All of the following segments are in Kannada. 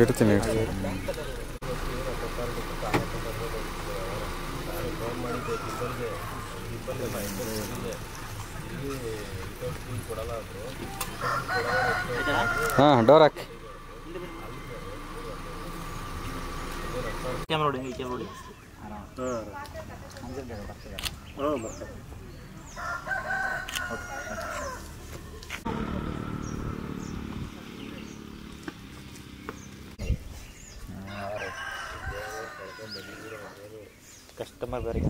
ಇಡ್ತೀನಿ ಹಾಂ ಡೋರ್ ಹಾಕಿ ಕ್ಯಾಮ್ರಾ ನೋಡಿ ಕಸ್ಟಮರ್ ಬೇರೆ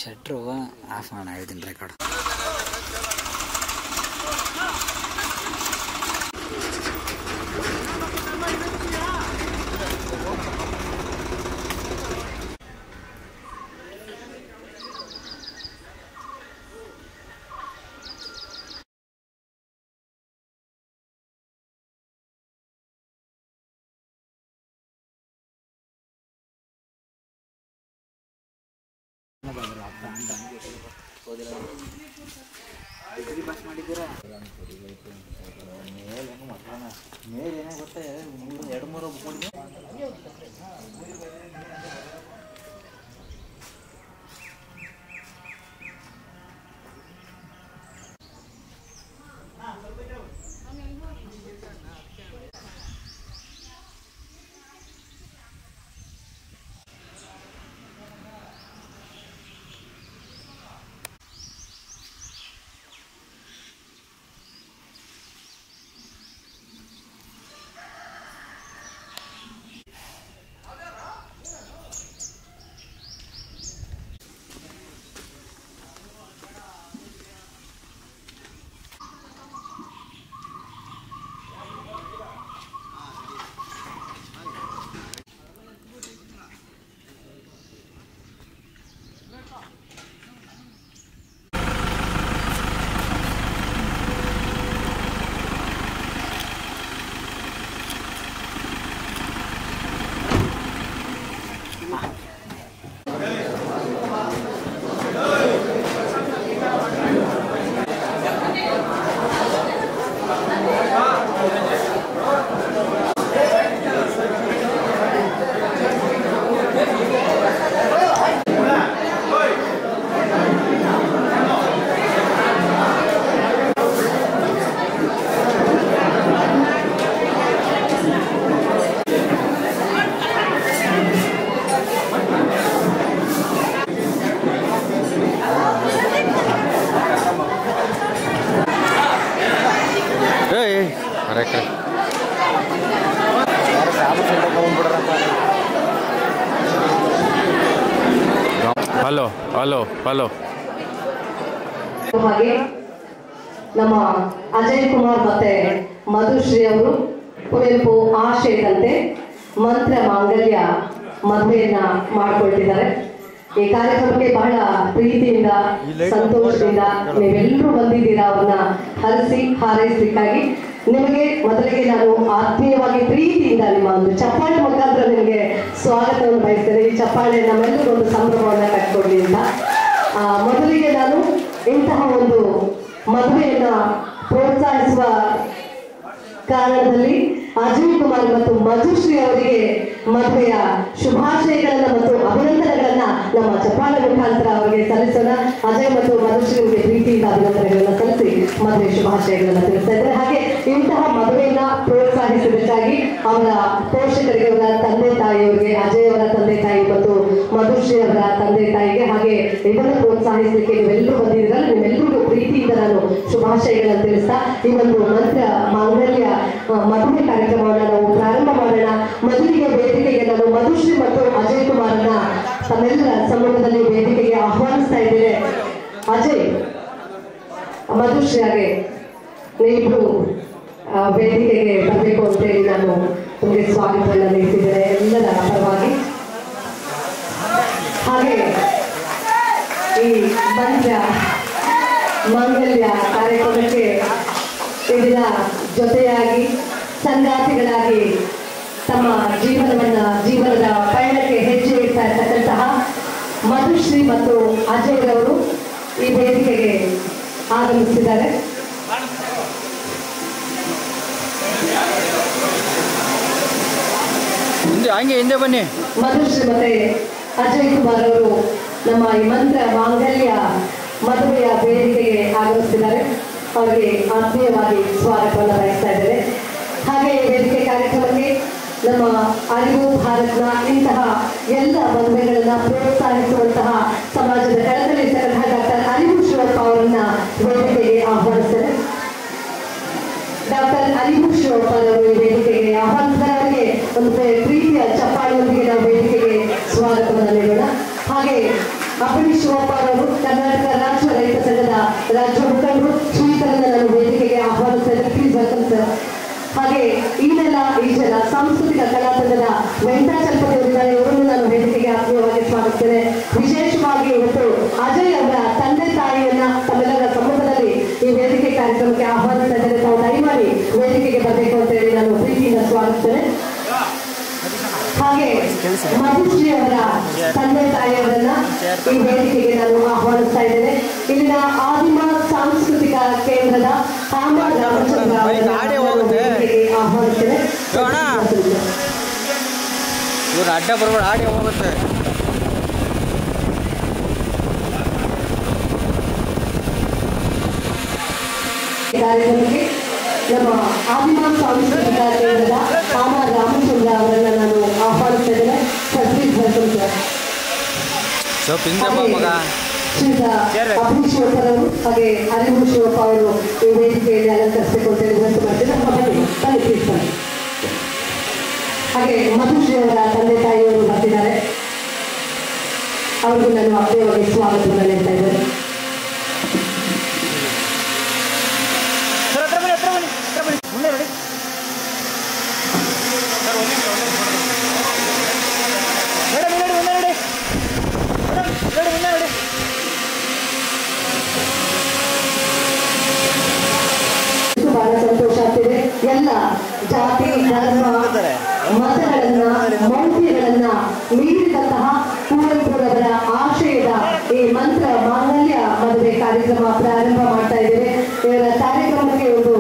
ಶಟ್ರು ಆಫ್ ಮಾಡೋಣ ಇದನ್ನ ರೆಕಾರ್ಡ್ ಪಾಸ್ ಮಾಡಿದ್ದೀರಾ ಮೇಲೇನು ಮಕ್ಕಳನ್ನ ಮೇಲೇನೇ ಗೊತ್ತಾ 2-3 ಬುಕ್ ಹಲೋ ಹಲೋ ಹಲೋ ಹಾಗೆ ನಮ್ಮ ಅಜಯ್ ಕುಮಾರ್ ಮತ್ತೆ ಮಧುಶ್ರೀ ಅವರು ಕುವೆಂಪು ಆಶಯದಂತೆ ಮಂತ್ರ ಮಾಂಗಲ್ಯ ಮದುವೆಯನ್ನ ಮಾಡಿಕೊಳ್ತಿದ್ದಾರೆ. ಈ ಕಾರ್ಯಕ್ರಮಕ್ಕೆ ಬಹಳ ಪ್ರೀತಿಯಿಂದ ಸಂತೋಷದಿಂದ ನೀವೆಲ್ಲರೂ ಬಂದಿದ್ದೀರಾ. ಅವ್ರನ್ನ ಹರಿಸಿ ಹಾರೈಸಲಿಕ್ಕಾಗಿ ನಿಮಗೆ ಮೊದಲಿಗೆ ನಾನು ಆತ್ಮೀಯವಾಗಿ ಪ್ರೀತಿಯಿಂದ ನಿಮ್ಮ ಒಂದು ಚಪ್ಪಾಳೆ ಮುಖಾಂತರ ನಿಮಗೆ ಸ್ವಾಗತವನ್ನು ಬಯಸ್ತೇನೆ. ಈ ಚಪ್ಪಾಳೆ ನಮ್ಮೆಲ್ಲರೂ ಒಂದು ಸಂಭ್ರಮವನ್ನು ಕಟ್ಕೊಡ್ಲಿ ಅಂತ. ಮೊದಲಿಗೆ ನಾನು ಇಂತಹ ಒಂದು ಮದುವೆಯನ್ನ ಪ್ರೋತ್ಸಾಹಿಸುವ ಕಾರಣದಲ್ಲಿ ಅಜಯ್ ಕುಮಾರ್ ಮತ್ತು ಮಧುಶ್ರೀ ಅವರಿಗೆ ಮದುವೆಯ ಶುಭಾಶಯಗಳನ್ನ ಮತ್ತು ಅಭಿನಂದನೆಗಳನ್ನ ನಮ್ಮ ಚಪ್ಪಾಳೆ ಮುಖಾಂತರ ಅವರಿಗೆ ಸಲ್ಲಿಸೋಣ. ಅಜಯ್ ಮತ್ತು ಮಧುಶ್ರೀಗೆ ಪ್ರೀತಿಯಿಂದ ಅಭಿನಂದನೆಗಳನ್ನ ಸಲ್ಲಿಸಿ ಮದುವೆ ಶುಭಾಶಯಗಳನ್ನ ತಿಳಿಸ್ತಾ ಇದ್ದಾರೆ. ಹಾಗೆ ಇಂತಹ ಮದುವೆಯನ್ನ ಪ್ರೋತ್ಸಾಹಿಸಬೇಕಾಗಿ ಅವರ ಪೋಷಕರಿಗೆ, ಅವರ ತಂದೆ ತಾಯಿಯವರಿಗೆ, ಅಜಯ್ ಅವರ ತಂದೆ ತಾಯಿ ಮತ್ತು ಮಧುಶ್ರೀ ಅವರ ತಂದೆ ತಾಯಿಗೆ, ಹಾಗೆ ಇದನ್ನು ಪ್ರೋತ್ಸಾಹಿಸಲಿಕ್ಕೆ ನೀವೆಲ್ಲರೂ ಬಂದಿದ್ದೀರಲ್ಲ, ನಿಮ್ಮೆಲ್ಲರಿಗೂ ಪ್ರೀತಿಯಿಂದ ನಾನು ಶುಭಾಶಯಗಳನ್ನು ತಿಳಿಸ್ತಾ ಈ ಒಂದು ಮಂತ್ರ ಮಾಂಗಲ್ಯ ಮದುವೆ ಕಾರ್ಯಕ್ರಮವನ್ನು ಅಜಯ್ ಮಧುಶ್ರೀಯಾಗೆ ನೀವಿಬ್ರು ವೇದಿಕೆಗೆ ಬರಬೇಕು ಅಂತೇಳಿ ನಾನು ನಿಮಗೆ ಸ್ವಾಗತವನ್ನು ನೀಡ್ತಿದ್ದೇನೆ ಎಲ್ಲರ ಪರವಾಗಿ. ಹಾಗೆ ಈ ಮಂತ್ರ ಮಾಂಗಲ್ಯ ಕಾರ್ಯಕ್ರಮಕ್ಕೆ ಇದರ ಜೊತೆಯಾಗಿ ಸಂಗಾತಿಗಳಾಗಿ ತಮ್ಮ ಜೀವನದ ಪಯಣಕ್ಕೆ ಹೆಜ್ಜೆ ಇಡ್ತಾ ಇರ್ತಕ್ಕಂತಹ ಮಧುಶ್ರೀ ಮತ್ತು ಅಜಯ್ ಅವರು ಈ ವೇದಿಕೆಗೆ ಆಗಮಿಸಿದ್ದಾರೆ. ಹಿಂದೆ ಬನ್ನಿ. ಮಧುಶ್ರೀ ಮತ್ತೆ ಅಜಯ್ ಕುಮಾರ್ ಅವರು ನಮ್ಮ ಈ ಮಂತ್ರ ಮಾಂಗಲ್ಯ ಮದುವೆಯ ವೇದಿಕೆಗೆ ಆಗಮಿಸಿದ್ದಾರೆ. ಅವರಿಗೆ ಆತ್ಮೀಯವಾಗಿ ಸ್ವಾಗತವನ್ನು ಬಯಸ್ತಾ ಇದ್ದೇವೆ. ಹಾಗೆ ವೇದಿಕೆ ಕಾರ್ಯಕ್ರಮಕ್ಕೆ ನಮ್ಮ ಅರಿವು ಭಾರತನ ಇಂತಹ ಎಲ್ಲ ಮದುವೆಗಳನ್ನ ಪ್ರೋತ್ಸಾಹಿಸುವಂತಹ ಸಮಾಜದ ಕಳಕಳಿರ್ತಕ್ಕಂತಹ ಡಾಕ್ಟರ್ ಅರಿವು ಶಿವಪ್ಪ ಅವರನ್ನ ವೇದಿಕೆಗೆ ಆಹ್ವಾನಿಸ್ತಾರೆ. ಡಾಕ್ಟರ್ ಅರಿವು ಶಿವಪ್ಪ ಅವರು ಈ ವೇದಿಕೆಗೆ ಆಹ್ವಾನಿಸಿದವರಿಗೆ ಒಂದು ಪ್ರೀತಿಯ ಚಪ್ಪಾಳೆಯೊಂದಿಗೆ ನಾವು ವೇದಿಕೆಗೆ ಸ್ವಾಗತವನ್ನು ನೀಡೋಣ. ಹಾಗೆ ಅಪ್ಪಣಿ ಶಿವಪ್ಪ ಅವರು ಕರ್ನಾಟಕ ರಾಜ್ಯ ರೈತ ಸಂಘದ ರಾಜ್ಯ ಮುಖಂಡರು, ಶ್ರೀಕರನ್ನ ನಾನು ವೇದಿಕೆಗೆ ಆಹ್ವಾನಿಸಿದರೆ ಪ್ಲೀಸ್ ವೆಲ್ಕಮ್ ಸರ್. ಹಾಗೆ ಈಜಲ ಸಾಂಸ್ಕೃತಿಕ ಕಲಾ ತಂಡದ ವೆಂಕಟಾಚಲಪತಿ ಅವರಿದ್ದಾರೆ, ಇವರನ್ನು ನಾನು ವೇದಿಕೆಗೆ ಆತ್ಮೀಯವಾಗಿ ಸ್ವಾಗತಿಸ್ತೇನೆ. ವಿಶೇಷವಾಗಿ ಇವತ್ತು ಅಜಯ್ ಅವರ ತಂದೆ ತಾಯಿಯನ್ನ ತಮ್ಮೆಲ್ಲರ ಸಮ್ಮುಖದಲ್ಲಿ ಈ ವೇದಿಕೆ ಕಾರ್ಯಕ್ರಮಕ್ಕೆ ಆಹ್ವಾನಿಸ್ತಾ ಇದ್ದಾರೆ. ತಾವು ದಯಮಾಡಿ ವೇದಿಕೆಗೆ ಬರಬೇಕು ಅಂತ ಹೇಳಿ ನಾನು ಪ್ರೀತಿಯಿಂದ ಸ್ವಾಗತಿಸ್ತೇನೆ. ಹಾಗೆ ಮಧುಶ್ರೀ ಅವರ ತಂದೆ ತಾಯಿಯವರನ್ನ ಈ ವೇದಿಕೆಗೆ ನಾನು ಆಹ್ವಾನಿಸ್ತಾ ಇದ್ದೇನೆ. ಇಲ್ಲಿನ ಆದಿಮ ಸಾಂಸ್ಕೃತಿಕ ಕೇಂದ್ರದ ರಾಮಚಂದ್ರ ಆಹ್ವಾನಿಸ್ತೇನೆ. ಇವ್ರು ಅಡ್ಡ ಬರಬೇಡ, ಆಡಿ ಹೋಗುತ್ತೆ. ಕಾರ್ಯಕ್ರಮಕ್ಕೆ ನಮ್ಮ ಆದಿಮ ಸಾಂಸ್ಕೃತಿಕ ಕೇಂದ್ರದ ರಾಮಚಂದ್ರ ಅವರನ್ನ ನಾನು ಆಹ್ವಾನಿಸ್ತಾ ಇದ್ದೇನೆ. ಶ್ರೀಯುತ ಅಭಿ ಶಿವಪ್ಪರವರು ಹಾಗೆ ಅರಿವು ಶಿವಪ್ಪ ಅವರು ಈ ವೇದಿಕೆಯಲ್ಲಿ ಅಲಂಕರಿಸಬೇಕು ಅಂತ ಹೇಳಿ ವಿನಂತಿ ಮಾಡ್ತೇನೆ. ಹಾಗೆ ಮಧುಶ್ರೀ ಅವರ ತಂದೆ ತಾಯಿಯವರು ಬರ್ತಿದ್ದಾರೆ, ಅವ್ರಿಗೂ ನಾನು ಅಭ್ಯವಾಗಿ ಸ್ವಾಗತವನ್ನು ನೀಡ್ತಾ ಇದ್ದೇನೆ. ಬಹಳ ಸಂತೋಷ ಆಗ್ತಿದೆ. ಎಲ್ಲ ಜಾತಿ ಧರ್ಮ ಮತಗಳನ್ನ ಮೌಲ್ಯಗಳನ್ನ ಮೀರಿದಂತಹ ಕುವೆಂಪುರವರ ಆಶಯದ ಈ ಮಂತ್ರ ಮಾಂಗಲ್ಯ ಮದುವೆ ಕಾರ್ಯಕ್ರಮ ಪ್ರಾರಂಭ ಮಾಡ್ತಾ ಇದ್ದೇವೆ. ಇವರ ಕಾರ್ಯಕ್ರಮಕ್ಕೆ ಒಂದು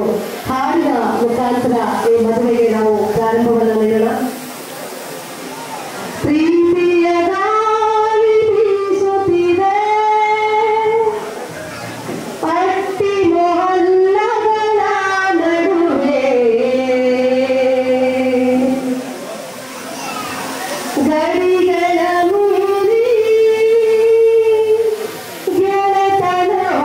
ಹಾಡಿನ ಮುಖಾಂತರ ಈ ಮದುವೆಗೆ ನಾವು ಪ್ರಾರಂಭವನ್ನು ನೀಡೋಣ. ಪ್ರೀತಿಯ ಗಾಳಿ ಬೀಸುತ್ತಿದೆ, ಪಟ್ಟಿ ಮೊಹಲ್ಲಗಳ ನಡುವೆ ಗಡಿಗಳ ಮೀರಿ ಗೆಳೆತನವ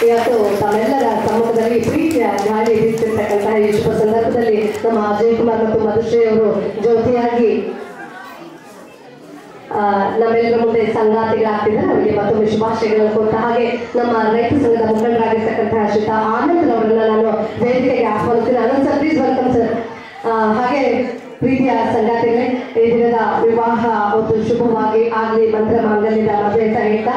ಇವತ್ತು ತಾವೆಲ್ಲರ ಸಮ್ಮುಖದಲ್ಲಿ ಪ್ರೀತಿಯ ಗಾಳಿ ಬೀಸುತ್ತಿರ್ತಕ್ಕಂತಹ ಈ ಶುಭ ಸಂದರ್ಭದಲ್ಲಿ ನಮ್ಮ ಅಜಯ್ ಕುಮಾರ್ ಮತ್ತು ಮಧುಶ್ರೀ ಅವರು ಜ್ಯೋತಿಯಾಗಿ ನಮ್ಮೆಲ್ಲರ ಮುಂದೆ ಸಂಗಾತಿಗಳಾಗ್ತಿದ್ದಾರೆ. ಅವರಿಗೆ ಮತ್ತೊಮ್ಮೆ ಶುಭಾಶಯಗಳನ್ನು ಕೊಟ್ಟ ಹಾಗೆ ನಮ್ಮ ರೈತ ಸಂಘದ ಮುಖಂಡರಾಗಿರ್ತಕ್ಕಂತಹ ಶ್ರೀತಾ ಆನಂದ್ ಅವರನ್ನ ನಾನು ವೇದಿಕೆಗೆ ಆಹ್ವಾನಿಸ್ತೀನಿ. Anand sir, please welcome sir. ಹಾಗೆ ಪ್ರೀತಿಯ ಸಂಗಾತಿಗಳೇ, ಈ ದಿನದ ವಿವಾಹ ಒಂದು ಶುಭವಾಗಿ ಆಗಲಿ, ಮಂತ್ರ ಮಾಂಗಲ್ಯದ ಮದುವೆ ಅಂತ ಹೇಳ್ತಾ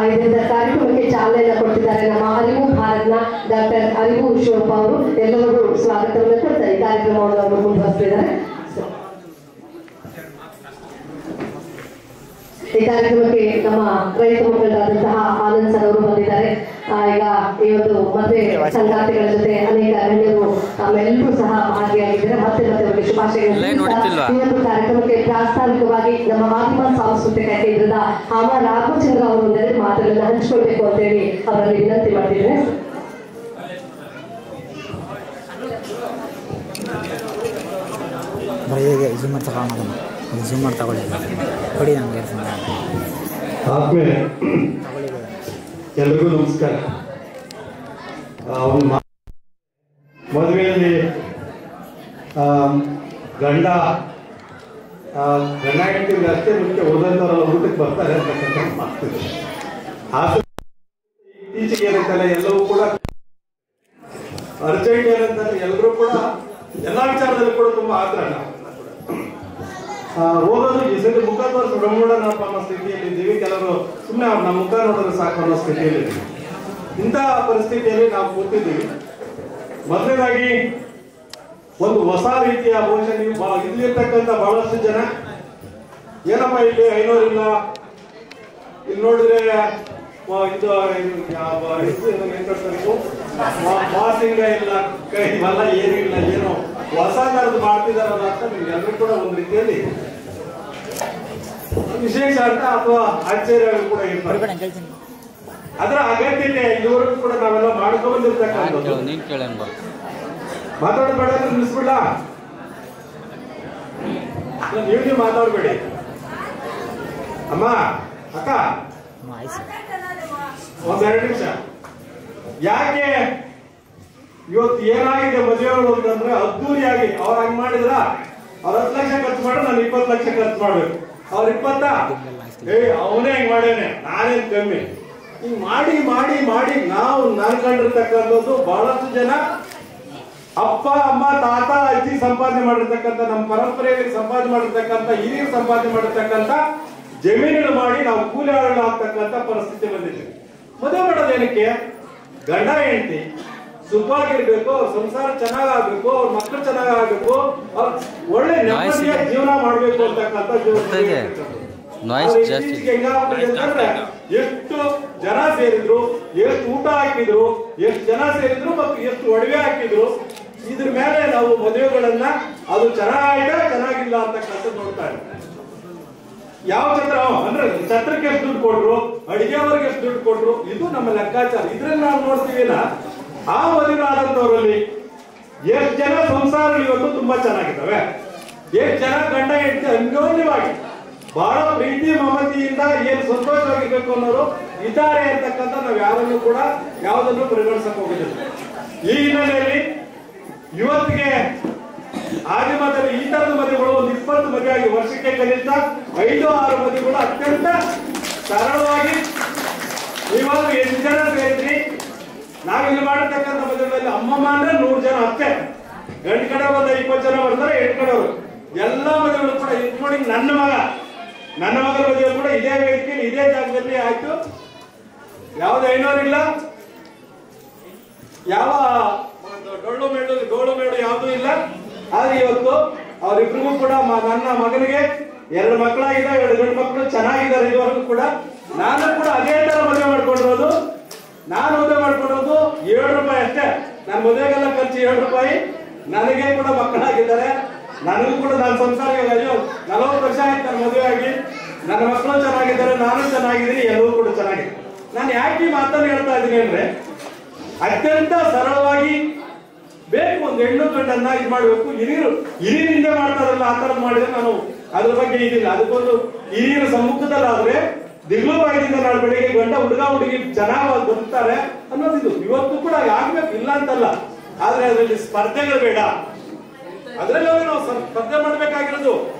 ಈ ದಿನದ ಕಾರ್ಯಕ್ರಮಕ್ಕೆ ಚಾಲನೆಯನ್ನು ಕೊಟ್ಟಿದ್ದಾರೆ ನಮ್ಮ ಅರಿವು ಭಾರತ್ನ ಡಾಕ್ಟರ್ ಅರಿವು ಶಿವಪ್ಪ ಅವರು. ಎಲ್ಲರಿಗೂ ಸ್ವಾಗತವನ್ನು ಕೊಡ್ತಾರೆ. ಈ ಕಾರ್ಯಕ್ರಮವನ್ನು ಅವರು ಮುಂದುವರೆಸಿದ್ದಾರೆ. ಈ ಕಾರ್ಯಕ್ರಮಕ್ಕೆ ನಮ್ಮ ರೈತ ಮುಖಂಡರಾದಂತಹ ಆನಂದ್ ಸರ್ ಅವರು ಬಂದಿದ್ದಾರೆ. ಈಗ ಈ ಒಂದು ಮದುವೆ ಸಂಗಾತಿಗಳ ಜೊತೆ ಅನೇಕ ಗಣ್ಯರು ಎಲ್ಲರೂ ಸಹ ಭಾಗಿಯಾಗಿದ್ದಾರೆ. ಮತ್ತೆ ಅವರಿಗೆ ಶುಭಾಶಯಗಳು. ಈ ಒಂದು ಕಾರ್ಯಕ್ರಮಕ್ಕೆ ಪ್ರಾಸ್ತಾವಿಕವಾಗಿ ನಮ್ಮ ಆದಿಮ ಸಾಂಸ್ಕೃತಿಕ ಕೇಂದ್ರದ ಆಮ ರಾಘವಚಂದ್ರ ಅವರು ಒಂದೆರಡು ಮಾತುಗಳನ್ನು ಹಂಚಿಕೊಳ್ಬೇಕು ಅಂತ ಹೇಳಿ ಅವರಲ್ಲಿ ವಿನಂತಿ ಮಾಡ್ತಿದ್ದೇನೆ. ಆದ್ಮೇಲೆ ಎಲ್ರಿಗೂ ನಮಸ್ಕಾರ. ಮದುವೆಯಲ್ಲಿ ಗಂಡ ಹೆಂಡತಿಗೆ ಅಷ್ಟೇ ಮುಖ್ಯ, ಉಳಿದಂಥವ್ರೆಲ್ಲ ಊಟಕ್ಕೆ ಬರ್ತಾರೆ ಅಂತಕ್ಕಂಥ ಮಾಡ್ತಿದೆ. ಇತ್ತೀಚೆಗೆ ಏನಂತಲ್ಲ, ಎಲ್ಲವೂ ಕೂಡ ಅರ್ಜೆಂಟ್ ಏನಂತಾರೆ, ಎಲ್ಲರೂ ಕೂಡ ಎಲ್ಲ ವಿಚಾರದಲ್ಲಿ ಕೂಡ ತುಂಬಾ ಆಗ್ರಹ. ಹೋಗೋದು ಈ ಸರಿ ಮುಖ ತೋರಿಸಿ ಬ್ರಹ್ಮಣಪ್ಪ ಅನ್ನೋ ಸ್ಥಿತಿಯಲ್ಲಿ ಇದ್ದೀವಿ. ಕೆಲವರು ಸುಮ್ಮನೆ ನಮ್ಮ ಮುಖ ನೋಡಿದ್ರೆ ಸಾಕು ಅನ್ನೋ ಸ್ಥಿತಿಯಲ್ಲಿ ಇದ್ದೀವಿ. ಇಂತಹ ಪರಿಸ್ಥಿತಿಯಲ್ಲಿ ನಾವು ಕೂತಿದ್ದೀವಿ. ಮೊದಲನೇದಾಗಿ ಒಂದು ಹೊಸ ರೀತಿಯ ಬಹುಶಃ ನೀವು ಇಲ್ಲಿರ್ತಕ್ಕಂಥ ಬಹಳಷ್ಟು ಜನ ಏನಪ್ಪ ಇಲ್ಲಿ 500 ಇಲ್ಲ, ಇಲ್ಲಿ ನೋಡಿದ್ರೆ ಮಾಸಿಂಗ ಇಲ್ಲ, ಕೈ ಬಲ ಏನಿಲ್ಲ, ಏನೋ ಹೊಸ ತರದ್ದು ಮಾಡ್ತಿದಾರಲ್ಲ ಅಂತ ನಿಮ್ಗೆ ಎಲ್ಲರೂ ಕೂಡ ಒಂದು ರೀತಿಯಲ್ಲಿ ವಿಶೇಷ ಅಂತ ಅಥವಾ ಆಶ್ಚರ್ಯ ಕೂಡ ಇರ್ತಾರೆ. ಅದರ ಅಗತ್ಯತೆ ಇದುವರೆಗೂ ಕೂಡ ನಾವೆಲ್ಲ ಮಾಡ್ಕೊಂಡು ಬಂದಿರ್ತಕ್ಕಂಥದ್ದು. ಮಾತಾಡಬೇಡ ನಿಲ್ಲಿಸ್ಬಿಡ, ನೀವು ಮಾತಾಡ್ಬೇಡಿ. ಅಮ್ಮ, ಅಕ್ಕ, ಒಂದೆರಡು ನಿಮಿಷ. ಯಾಕೆ ಇವತ್ತು ಏನಾಗಿದೆ ಮದುವೆಗಳು ಅಂತಂದ್ರೆ ಅದ್ದೂರಿಯಾಗಿ ಅವ್ರು ಹಂಗ್ ಮಾಡಿದ್ರ, ಅವ್ರ 10 ಲಕ್ಷ ಖರ್ಚು ಮಾಡಿ ನಾನು 20 ಲಕ್ಷ ಖರ್ಚು ಮಾಡ್ಬೇಕು, ಅವ್ರ 20 ಅವನೇ ಹೆಂಗ್ ಮಾಡ್ಯಾನೆ, ನಾನೇನ್ ಕಮ್ಮಿ. ಹಿಂಗ್ ಮಾಡಿ ಮಾಡಿ ಮಾಡಿ ನಾವು ನನ್ಕೊಂಡಿರ್ತಕ್ಕಂಥದ್ದು ಬಹಳಷ್ಟು ಜನ ಅಪ್ಪ ಅಮ್ಮ ತಾತ ಅಜ್ಜಿ ಸಂಪಾದನೆ ಮಾಡಿರ್ತಕ್ಕಂಥ, ನಮ್ಮ ಪರಂಪರೆಯಲ್ಲಿ ಸಂಪಾದನೆ ಮಾಡಿರ್ತಕ್ಕಂಥ, ಹಿರಿಯರು ಸಂಪಾದನೆ ಮಾಡಿರ್ತಕ್ಕಂಥ ಜಮೀನುಗಳು ಮಾಡಿ ನಾವು ಕೂಲಿ ಆಳಗಳು ಆಗ್ತಕ್ಕಂಥ ಪರಿಸ್ಥಿತಿ ಬಂದಿದೆ. ಮದುವೆ ಮಾಡೋದೇನಕ್ಕೆ? ಗಂಡ ಹೆಂಡತಿ ಸುಖವಾಗಿರ್ಬೇಕು, ಅವ್ರ ಸಂಸಾರ ಚೆನ್ನಾಗಾಗ್ಬೇಕು, ಅವ್ರ ಮಕ್ಕಳು ಚೆನ್ನಾಗಾಗ್ಬೇಕು, ಅವ್ರ ಒಳ್ಳೆ ನೆಮ್ಮದಿಯ ಜೀವನ ಮಾಡ್ಬೇಕು ಅಂತಕ್ಕಂಥ ಎಷ್ಟು ಜನ ಸೇರಿದ್ರು, ಎಷ್ಟು ಊಟ ಹಾಕಿದ್ರು, ಎಷ್ಟು ಜನ ಸೇರಿದ್ರು ಮತ್ತು ಎಷ್ಟು ಒಡವೆ ಹಾಕಿದ್ರು, ಇದ್ರ ಮೇಲೆ ನಾವು ಮದುವೆಗಳನ್ನ ಅದು ಚೆನ್ನಾಗಿಲ್ಲ ಅಂತಕ್ಕಂಥ ನೋಡ್ತಾ ಇದ್ದೀವಿ. ಯಾವ ಛತ್ರ ಅಂದ್ರೆ ಛತ್ರಕ್ಕೆ ಎಷ್ಟು ದುಡ್ಡು ಕೊಟ್ರು, ಅಡಿಗೆವರೆಗೆ ಎಷ್ಟು ದುಡ್ಡು ಕೊಟ್ರು, ಇದು ನಮ್ಮ ಲೆಕ್ಕಾಚಾರ. ಇದ್ರಲ್ಲಿ ನಾವು ನೋಡ್ತೀವಿಲ್ಲ, ಆ ಮದುವೆಗಳಾದಂತವರಲ್ಲಿ ಎಷ್ಟು ಜನ ಸಂಸಾರಗಳು ಇವತ್ತು ತುಂಬಾ ಚೆನ್ನಾಗಿದ್ದಾವೆ, ಎಷ್ಟು ಜನ ಗಂಡ ಹೆಂಡತಿ ಅನ್ಯೋನ್ಯವಾಗಿ ಬಹಳ ಪ್ರೀತಿ ಮಮತೆಯಿಂದ ಏನು ಸಂತೋಷವಾಗಿರ್ಬೇಕು ಅನ್ನೋರು ಇದ್ದಾರೆ ಅಂತಕ್ಕಂಥ ನಾವು ಯಾರನ್ನು ಕೂಡ ಯಾವುದನ್ನು ಪರಿಗಣಿಸಕ್ ಹೋಗಿದ್ದೀವಿ. ಈ ಹಿನ್ನೆಲೆಯಲ್ಲಿ ಇವತ್ತಿಗೆ ಆದಿಮದಲ್ಲಿ ಈ ತರದ ಮದುವೆಗಳು ಒಂದು 20 ಮದುವೆ ಆಗಿ ವರ್ಷಕ್ಕೆ ಕನಿಷ್ಠ 5-6 ಮದುವೆಗಳು ಅತ್ಯಂತ ಸರಳವಾಗಿ ಇವಾಗ ಎಷ್ಟು ಜನ ಸೇರಿದ್ರಿ. ನಾವಿಲ್ಲಿ ಮಾಡತಕ್ಕಂಥ ಮದುವೆಗಳಲ್ಲಿ ಅಮ್ಮಮ್ಮ ಅಂದ್ರೆ 100 ಜನ ಅಷ್ಟೇ. ಗಂಡು ಕಡೆ ಬಂದ 20 ಜನ ಬರ್ತಾರೆ, ಹೆಣ್ಣು ಕಡೆಯವರು. ಎಲ್ಲ ಮದುವೆಗಳು ಕೂಡ ಇನ್ಕ್ಲೂಡಿಂಗ್ ನನ್ನ ಮಗಳ ಮದುವೆ ಕೂಡ ಇದೇ ವೇದಿಕೆಯಲ್ಲಿ ಇದೇ ಜಾಗದಲ್ಲಿ ಆಯ್ತು. ಯಾವ್ದು 500 ಇಲ್ಲ, ಯಾವ ಡೋಳು ಮೇಡು ಯಾವ್ದು ಇಲ್ಲ. ಆದ್ರೆ ಇವತ್ತು ಅವರಿಬ್ರಿಗೂ ಕೂಡ ನನ್ನ ಮಗನಿಗೆ 2 ಮಕ್ಕಳಾಗಿದ್ದಾರೆ, 2 ಗಂಡು ಮಕ್ಕಳು ಚೆನ್ನಾಗಿದ್ದಾರೆ ಇದುವರೆಗೂ ಕೂಡ. ನಾನು ಕೂಡ ಅದೇ ತರ ಮದುವೆ ಮಾಡ್ಕೊಂಡಿರೋದು. ನಾನು ಮದುವೆ ಮಾಡ್ಕೊಂಡಿರೋದು 7 ರೂಪಾಯಿ ಅಷ್ಟೇ. ನನ್ನ ಮದುವೆಗೆಲ್ಲ ಖರ್ಚು 7 ರೂಪಾಯಿ. ನನಗೆ ಕೂಡ ಮಕ್ಕಳಾಗಿದ್ದಾರೆ, ನನಗೂ ಕೂಡ ನನ್ನ ಸಂಸಾರ 40 ವರ್ಷ ಆಯ್ತು ನನ್ನ ಮದುವೆ ಆಗಿ. ನನ್ನ ಮಕ್ಕಳು ಚೆನ್ನಾಗಿದ್ದಾರೆ, ನಾನು ಚೆನ್ನಾಗಿದ್ದೀನಿ, ಎಲ್ಲವೂ ಕೂಡ ಚೆನ್ನಾಗಿದೆ. ನಾನು ಯಾಕೆ ಮಾತನ್ನು ಹೇಳ್ತಾ ಇದ್ದೀನಿ ಅಂದ್ರೆ, ಅತ್ಯಂತ ಸರಳವಾಗಿ ಬೇಕು ಒಂದು ಹೆಣ್ಣು ಗಂಡನ್ನ ಇದು ಮಾಡ್ಬೇಕು. ಹಿರಿಯರಿಂದ ಮಾಡ್ತಾರಲ್ಲ ಆ ತರ ಮಾಡಿದ್ರೆ ನಾನು ಅದ್ರ ಬಗ್ಗೆ ಇದಿಲ್ಲ. ಅದಕ್ಕೊಂದು ಹಿರಿಯರ ಸಮ್ಮುಖದಲ್ಲಾದ್ರೆ ದಿಗ್ಲು ಬಾಯಿದಿಂದ ನಾಳೆ ಬೆಳಿಗ್ಗೆ ಗಂಡ ಹುಡುಗಿ ಚೆನ್ನಾಗಿ ಬದುಕ್ತಾರೆ ಅನ್ನೋದಿದು. ಇವತ್ತು ಕೂಡ ಆಗ್ಬೇಕು, ಇಲ್ಲ ಅಂತಲ್ಲ. ಆದ್ರೆ ಅದರಲ್ಲಿ ಸ್ಪರ್ಧೆಗಳು ಬೇಡ. ಅದ್ರಲ್ಲಿ ನಾವು ಸ್ಪರ್ಧೆ ಮಾಡ್ಬೇಕಾಗಿರೋದು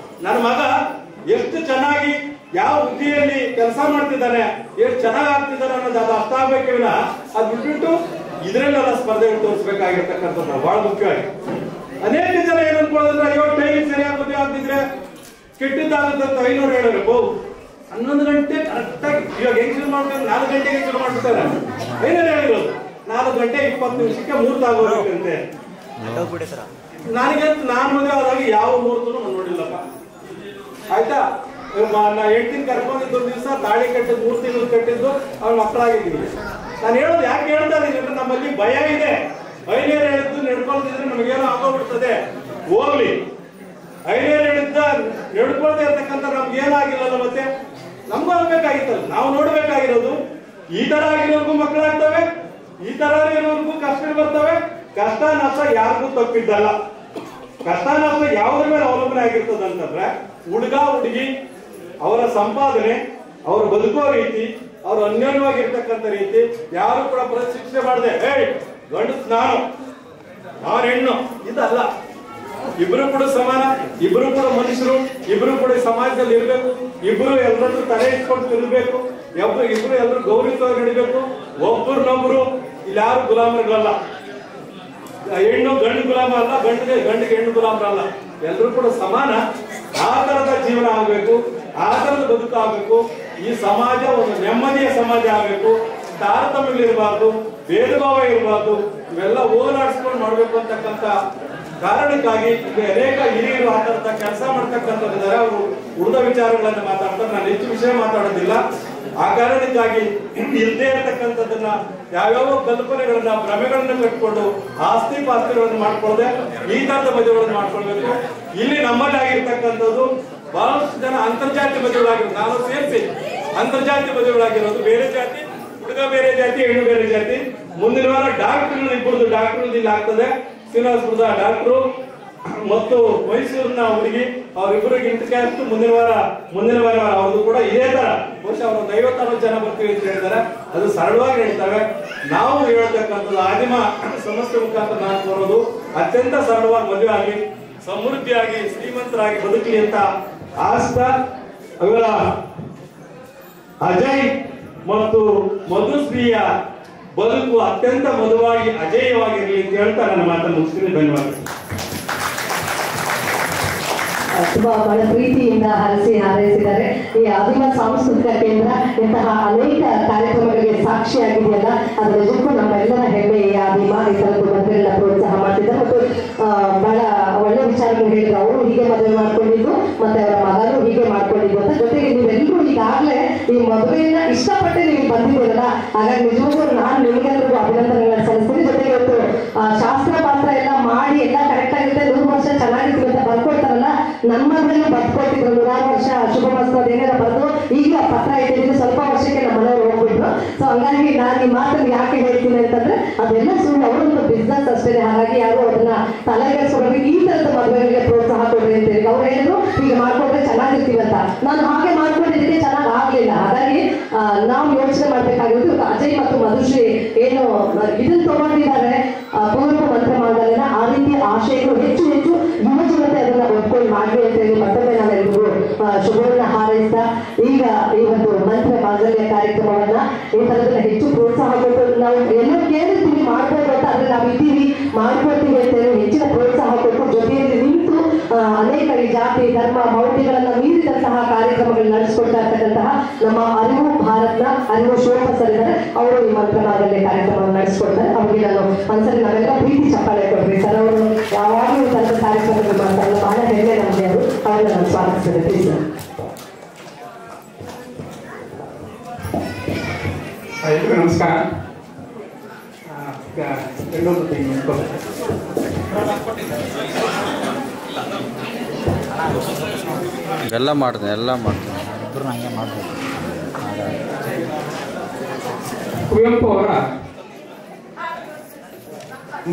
ನನ್ನ ಮಗ ಎಷ್ಟು ಚೆನ್ನಾಗಿ ಯಾವ ಹುದ್ದೆಯಲ್ಲಿ ಕೆಲಸ ಮಾಡ್ತಿದ್ದಾನೆ, ಎಷ್ಟು ಚೆನ್ನಾಗಿ ಆಗ್ತಿದ್ದಾನೆ ಅನ್ನೋದು ಅದು ಅರ್ಥ ಆಗ್ಬೇಕು ವಿನ ಅದ್ ಬಿಟ್ಬಿಟ್ಟು ಇದ್ರಲ್ಲೆಲ್ಲ ಸ್ಪರ್ಧೆಗಳು ತೋರಿಸ್ಬೇಕಾಗಿರ್ತಕ್ಕಂಥದ್ದು ನಾವು ಬಹಳ ಮುಖ್ಯವಾಗಿ. ಅನೇಕ ಜನ ಏನ್ ಅನ್ಕೊಳ್ಳೋದ್ರೆ ಅಯ್ಯೋ ಟೈಮ್ ಸರಿಯಾಗಿ ಮದುವೆ ಆಗ್ತಿದ್ರೆ ಕೆಟ್ಟಿದ್ದಾಗುತ್ತೆ ಅಂತ 500 ಹೇಳಬೇಕು. 11 ಗಂಟೆ ಕರೆಕ್ಟಾಗಿ ಇವಾಗ ಹೆಂಗ್ ಶುರು ಮಾಡ್ತಾರೆ, 4 ಗಂಟೆಗೆ ಶುರು ಮಾಡ್ತಾರೆ. 500 ಹೇಳಿರೋದು 4 ಗಂಟೆ 20 ನಿಮಿಷಕ್ಕೆ ಮುಹೂರ್ತ ಆಗೋದಂತೆ. ನಾನು ಮದುವೆ ಆದಾಗ ಯಾವ ಮುಹೂರ್ತನು ನಾನು ನೋಡಿಲ್ಲಪ್ಪ. ಆಯ್ತಾ, ನಾ ಹೇಳ್ತೀನಿ ಕರ್ಕೊಂಡಿದ್ದು ದಿವಸ ತಾಳಿ ಕಟ್ಟಿದ್ದು 3 ತಿಂಗಳು ಕಟ್ಟಿದ್ದು ಅವ್ರ ಮಕ್ಕಳಾಗಿದ್ದೀನಿ. ನಾನು ಹೇಳೋದು ಯಾಕೆ ಹೇಳ್ತಾ ಇದ್ದೀನಿ, ನಮ್ಮಲ್ಲಿ ಭಯ ಇದೆ. 500 ಹೇಳಿದ್ದು ನಡ್ಕೊಳ್ತಿದ್ರೆ ನಮಗೇನೋ ಆಗೋಗ್ಬಿಡ್ತದೆ. ಹೋಗ್ಲಿ, 500 ಹೇಳಿದ್ದ ನಡ್ಕೊಳ್ತಾ ಇರ್ತಕ್ಕಂಥ ನಮ್ಗೆ ಏನಾಗಿಲ್ಲಲ್ಲ, ಮತ್ತೆ ನಮ್ಗೂ ಆಗ್ಬೇಕಾಗಿತ್ತಲ್ಲ. ನಾವು ನೋಡ್ಬೇಕಾಗಿರೋದು ಈ ತರ ಆಗಿರೋರ್ಗು ಮಕ್ಕಳಾಗ್ತವೆ, ಈ ತರ ಇರೋರ್ಗು ಕಷ್ಟ ಬರ್ತವೆ. ಕಷ್ಟ ನಷ್ಟ ಯಾರಿಗೂ ತಪ್ಪಿದ್ದಲ್ಲ. ಕಷ್ಟ ನಷ್ಟ ಯಾವುದ್ರ ಮೇಲೆ ಅವಲಂಬನೆ ಆಗಿರ್ತದ ಅಂತಂದ್ರೆ ಹುಡುಗ ಹುಡುಗಿ ಅವರ ಸಂಪಾದನೆ, ಅವ್ರ ಬದುಕೋ ರೀತಿ, ಅವ್ರ ಅನ್ಯೋನ್ಯವಾಗಿರ್ತಕ್ಕಂಥ ರೀತಿ. ಯಾರು ಕೂಡ ಶಿಕ್ಷೆ ಮಾಡದೆ ಗಂಡಸ್ ನಾನು ಹೆಣ್ಣು ಇದಲ್ಲ. ಇಬ್ರು ಕೂಡ ಸಮಾನ, ಇಬ್ರು ಕೂಡ ಮನುಷ್ಯರು, ಇಬ್ರು ಕೂಡ ಸಮಾಜದಲ್ಲಿ ಇರ್ಬೇಕು. ಇಬ್ರು ಎಲ್ಲರದ್ದು ತಲೆ ಇಟ್ಕೊಂಡು ಇರ್ಬೇಕು. ಇಬ್ರು ಎಲ್ಲರೂ ಗೌರವವಾಗಿ ನಡಿಬೇಕು. ಒಬ್ಬರನ್ನೊಬ್ರು ಇಲ್ಲಿ ಯಾರು ಗುಲಾಮರುಗಳಲ್ಲ. ಹೆಣ್ಣು ಗಂಡು ಗುಲಾಮ ಅಲ್ಲ, ಗಂಡಿಗೆ ಹೆಣ್ಣು ಗುಲಾಮರಲ್ಲ. ಎಲ್ಲರೂ ಕೂಡ ಸಮಾನ. ಆ ತರದ ಜೀವನ ಆಗ್ಬೇಕು, ಆ ತರದ ಬದುಕು ಆಗ್ಬೇಕು. ಈ ಸಮಾಜ ಒಂದು ನೆಮ್ಮದಿಯ ಸಮಾಜ ಆಗ್ಬೇಕು. ತಾರತಮ್ಯಗಳಿರಬಾರ್ದು, ಭೇದ ಭಾವ ಇರಬಾರ್ದು. ಇವೆಲ್ಲ ಹೋಗಲಾಡಿಸ್ಕೊಂಡು ಮಾಡ್ಬೇಕು ಅಂತಕ್ಕಂಥ ಕಾರಣಕ್ಕಾಗಿ ಈಗ ಅನೇಕ ಹಿರಿಯರು ಆ ತರದ ಕೆಲಸ ಮಾಡ್ತಕ್ಕಂಥದ್ದಿದ್ದಾರೆ. ಅವರು ಉಳಿದ ವಿಚಾರಗಳನ್ನ ಮಾತಾಡ್ತಾರೆ. ನಾನು ಹೆಚ್ಚು ವಿಷಯ ಮಾತಾಡೋದಿಲ್ಲ. ಆ ಕಾರಣಕ್ಕಾಗಿ ಇಲ್ಲದೆ ಇರತಕ್ಕಂಥದ್ದನ್ನ ಯಾವ್ಯಾವ ಕಲ್ಪನೆಗಳನ್ನ, ಭ್ರಮೆಗಳನ್ನ ಕಟ್ಕೊಂಡು ಆಸ್ತಿ ಪಾಸ್ತಿಗಳನ್ನು ಮಾಡ್ಕೊಳ್ಳದೆ ಈ ತರದ ಮದುವೆಗಳನ್ನು ಮಾಡ್ಕೊಳ್ಬೇಕು. ಇಲ್ಲಿ ನಮ್ಮಲ್ಲಿ ಆಗಿರ್ತಕ್ಕಂಥದ್ದು ಬಹಳಷ್ಟು ಜನ ಅಂತರ್ಜಾತಿ ಮದುವೆಗಳಾಗಿರೋದು, ನಾನು ಸೇರಿಸಿ ಅಂತರ್ಜಾತಿ ಮದುವೆಗಳಾಗಿರೋದು. ಬೇರೆ ಜಾತಿ ಹುಡುಗ ಬೇರೆ ಜಾತಿ, ಹೆಣ್ಣು ಬೇರೆ ಜಾತಿ. ಮುಂದಿನ ವಾರ ಡಾಕ್ಟರ್ಗಳು ಇಬ್ಬರದು ಡಾಕ್ಟರ್ ಇಲ್ಲಿ ಆಗ್ತದೆ. ಶ್ರೀನಿವಾಸಪುರದ ಡಾಕ್ಟ್ರು ಮತ್ತು ಮೈಸೂರಿನ ಹುಡುಗಿ, ಅವರಿಬ್ಬರಿಗೆ ಇಂಟರ್ಕ್ಯಾಸ್ಟ್ ಮುಂದಿನ ವಾರ ಅವ್ರದ್ದು ಕೂಡ ಇದೇ ತರ. ಬಹುಶಃ ಅವರು 50-60 ಜನ ಬರ್ತೀವಿ ಅಂತ ಹೇಳಿದ್ದಾರೆ. ಅದು ಸರಳವಾಗಿ ನಡೀತವೆ. ನಾವು ಹೇಳ್ತಕ್ಕಂಥದ್ದು ಆದಿಮ ಸಮಸ್ಯೆ ಮುಖಾಂತರ ನಾನು ಬರೋದು ಅತ್ಯಂತ ಸರಳವಾಗಿ ಮದುವೆ ಆಗಿ ಸಮೃದ್ಧಿಯಾಗಿ ಶ್ರೀಮಂತರಾಗಿ ಬದುಕಲಿ ಅಂತ ಆಸ್ತಾ ಅವರ ಅಜಯ್ ಮತ್ತು ಮಧುಶ್ರೀಯ ಬದುಕು ಅತ್ಯಂತ ಮಧುವಾಗಿ ಅಜೇಯವಾಗಿರಲಿ ಅಂತ ಹೇಳ್ತಾ ನನ್ನ ಮಾತನ್ನು ಮುಗಿಸ್ತೀನಿ. ಧನ್ಯವಾದ. ತುಂಬಾ ಬಹಳ ಪ್ರೀತಿಯಿಂದ ಹರಸಿ ಹಾರೈಸಿದ್ದಾರೆ. ಈ ಆದಿಮ ಸಾಂಸ್ಕೃತಿಕ ಕೇಂದ್ರ ಇಂತಹ ಅನೇಕ ಕಾರ್ಯಕ್ರಮಗಳಿಗೆ ಸಾಕ್ಷಿಯಾಗಿದೆಯಲ್ಲ, ಅದು ನಿಜಕ್ಕೂ ನಮ್ಮೆಲ್ಲರ ಹೆಮ್ಮೆ. ಈ ಆದಿಮ ಈ ತರದ್ದು ಮದುವೆಗಳನ್ನ ಪ್ರೋತ್ಸಾಹ ಮಾಡ್ತಿದ್ದಾರೆ ಮತ್ತು ಬಹಳ ಒಳ್ಳೆ ವಿಚಾರಗಳು ಹೇಳಿದ್ರು. ಅವರು ಹೀಗೆ ಮದುವೆ ಮಾಡ್ಕೊಂಡಿದ್ದು ಮತ್ತೆ ಅವರ ಮಗನು ಹೀಗೆ ಮಾಡ್ಕೊಂಡಿದ್ದು ಅಂತ. ಜೊತೆಗೆ ನೀವೆಲ್ಲರೂ ಈಗಾಗಲೇ ಈ ಮದುವೆಯನ್ನ ಇಷ್ಟಪಟ್ಟೆ ನೀವು ಬಂದಿದ್ದೀರಲ್ಲ, ಹಾಗಾಗಿ ನಿಜವಾಗ್ಲೂ ನಾನು ನಿಮಗೆಲ್ಲರಿಗೂ ಅಭಿನಂದನೆಗಳನ್ನ ಸಲ್ಲಿಸ್ತೀನಿ. ಜೊತೆಗೆ ಇವತ್ತು ಶಾಸ್ತ್ರ ಪಾತ್ರ ಎಲ್ಲ ಮಾಡಿ ಎಲ್ಲ ಕರೆಕ್ಟ್ ಆಗುತ್ತೆ, 100 ವರ್ಷ ಚೆನ್ನಾಗಿತ್ತು ಅಂತ ಬರ್ಕೊಳ್ತಾರಲ್ಲ, ನನ್ನ ಮನೆಯಲ್ಲೂ ಬರ್ಕೊಟ್ಟಿದ್ರು 100 ವರ್ಷ ಶುಭ ಮಸ್ತು ಅದೇನೆಲ್ಲ ಬರೆದು ಈಗ ಪತ್ರ ಇಟ್ಟಿದ್ದು ಸ್ವಲ್ಪ ವರ್ಷಕ್ಕೆ ನಮ್ಮ ಮನೆಯವರು ಹೋಗ್ಬಿಟ್ರು. ಸೊ ಹಂಗಾಗಿ ನಾನು ಈ ಮಾತನ್ನು ಯಾಕೆ ಹೇಳ್ತೀನಿ ಅಂತಂದ್ರೆ ಅದೆಲ್ಲ ಸುಳ್ಳು, ಅವರೊಂದು ಬಿಸ್ನೆಸ್ ಅಷ್ಟೇ. ಹಾಗಾಗಿ ಯಾರು ಅದನ್ನ ತಲೆಗೆಡಿಸ್ಕೊಡ್ಬೇಕು. ಈ ತರದ ಮದುವೆಗಳಿಗೆ ಪ್ರೋತ್ಸಾಹ ಕೊಡ್ರಿ ಅಂತ ಹೇಳಿ ಅವ್ರು ಹೇಳಿದ್ರು, ಈಗ ಮಾಡ್ಕೊಂಡ್ರೆ ಚೆನ್ನಾಗಿರ್ತೀವಿ ಅಂತ. ನಾನು ಹಾಗೆ ಮಾಡ್ಕೊಂಡಿದ್ದಕ್ಕೆ ಚೆನ್ನಾಗಿ ಆಗ್ಲಿಲ್ಲ. ಹಾಗಾಗಿ ನಾವು ಯೋಚನೆ ಮಾಡ್ಬೇಕಾಗಿರೋದು ಅಜಯ್ ಮತ್ತು ಮಧುಶ್ರೀ ಏನು ಇದನ್ನ ತಗೊಂಡಿದ್ದಾರೆ ಪೂರ್ವ ಮಂತ್ರ ಮಾಡಲಿನ ಆ ರೀತಿ ಆಶಯಗಳು ಹೆಚ್ಚು ಹೆಚ್ಚು ಯುವ ಜನತೆ ಅದನ್ನ ಒಪ್ಕೊಂಡು ಮಾಡ್ಲಿ ಅಂತ ಹೇಳಿ ಮತ್ತೊಮ್ಮೆ ನಾವೆಲ್ಲರೂ ಶುಭವನ್ನ ಹಾರೈಸ್ತಾ ಈಗ ಈ ಒಂದು ಮಂತ್ರ ಮಾಂಗಲ್ಯ ಕಾರ್ಯಕ್ರಮವನ್ನ ಈ ತರದನ್ನ ಹೆಚ್ಚು ಪ್ರೋತ್ಸಾಹ ಕೊಟ್ಟು ನಾವು ಎಲ್ಲ ಕೇಳಿರ್ತೀವಿ ಮಾಡ್ಬೋದು ಅಂತ, ಆದ್ರೆ ನಾವು ಇದ್ದೀವಿ ಮಾಡ್ಕೊಳ್ತೀವಿ ಅಂತ ಹೇಳಿ ಹೆಚ್ಚಿನ ಪ್ರೋತ್ಸಾಹ ಕೊಟ್ಟು ಜೊತೆಯಲ್ಲಿ ನಿಂತು ಅನೇಕ ಈ ಜಾತಿ ಧರ್ಮ ಮೌಲ್ಯಗಳನ್ನ ಮೀರಿದಂತಹ ಕಾರ್ಯಕ್ರಮಗಳು ನಡೆಸಿಕೊಡ್ತಾ ಇರ್ತಕ್ಕಂತಹ ನಮ್ಮ ಅರಿವು ಭಾರತ್ನ ಅರಿವು ಶೋಭ ಸರ್ ಇದ್ದಾರೆ. ಅವರು ಈ ಮಂತ್ರ ಮಾಂಗಲ್ಯ ಕಾರ್ಯಕ್ರಮವನ್ನು ನಡೆಸಿಕೊಡ್ತಾರೆ. ಅವರಿಗೆ ನಾನು ಒಂದ್ಸರಿ ನಾವೆಲ್ಲ ಪ್ರೀತಿ ಚಪ್ಪಾಳೆ ಕೊಡ್ರಿ ಸರ್. ಅವರು ಯಾವಾಗಲೂ ಈ ತರದ ಕಾರ್ಯಕ್ರಮಗಳು ಮಾಡ್ತಾರೆ, ಬಹಳ ಹೆಮ್ಮೆ ನಮಗೆ ಅವರು. ಅವರನ್ನ ನಾನು ಸ್ವಾಗತಿಸ್ತೇನೆ. Please sir. ಎಲ್ರಿಗೂ ನಮಸ್ಕಾರ. ಎಲ್ಲ ಮಾಡ್ತೀನಿ ಕುವೆಂಪು ಅವರ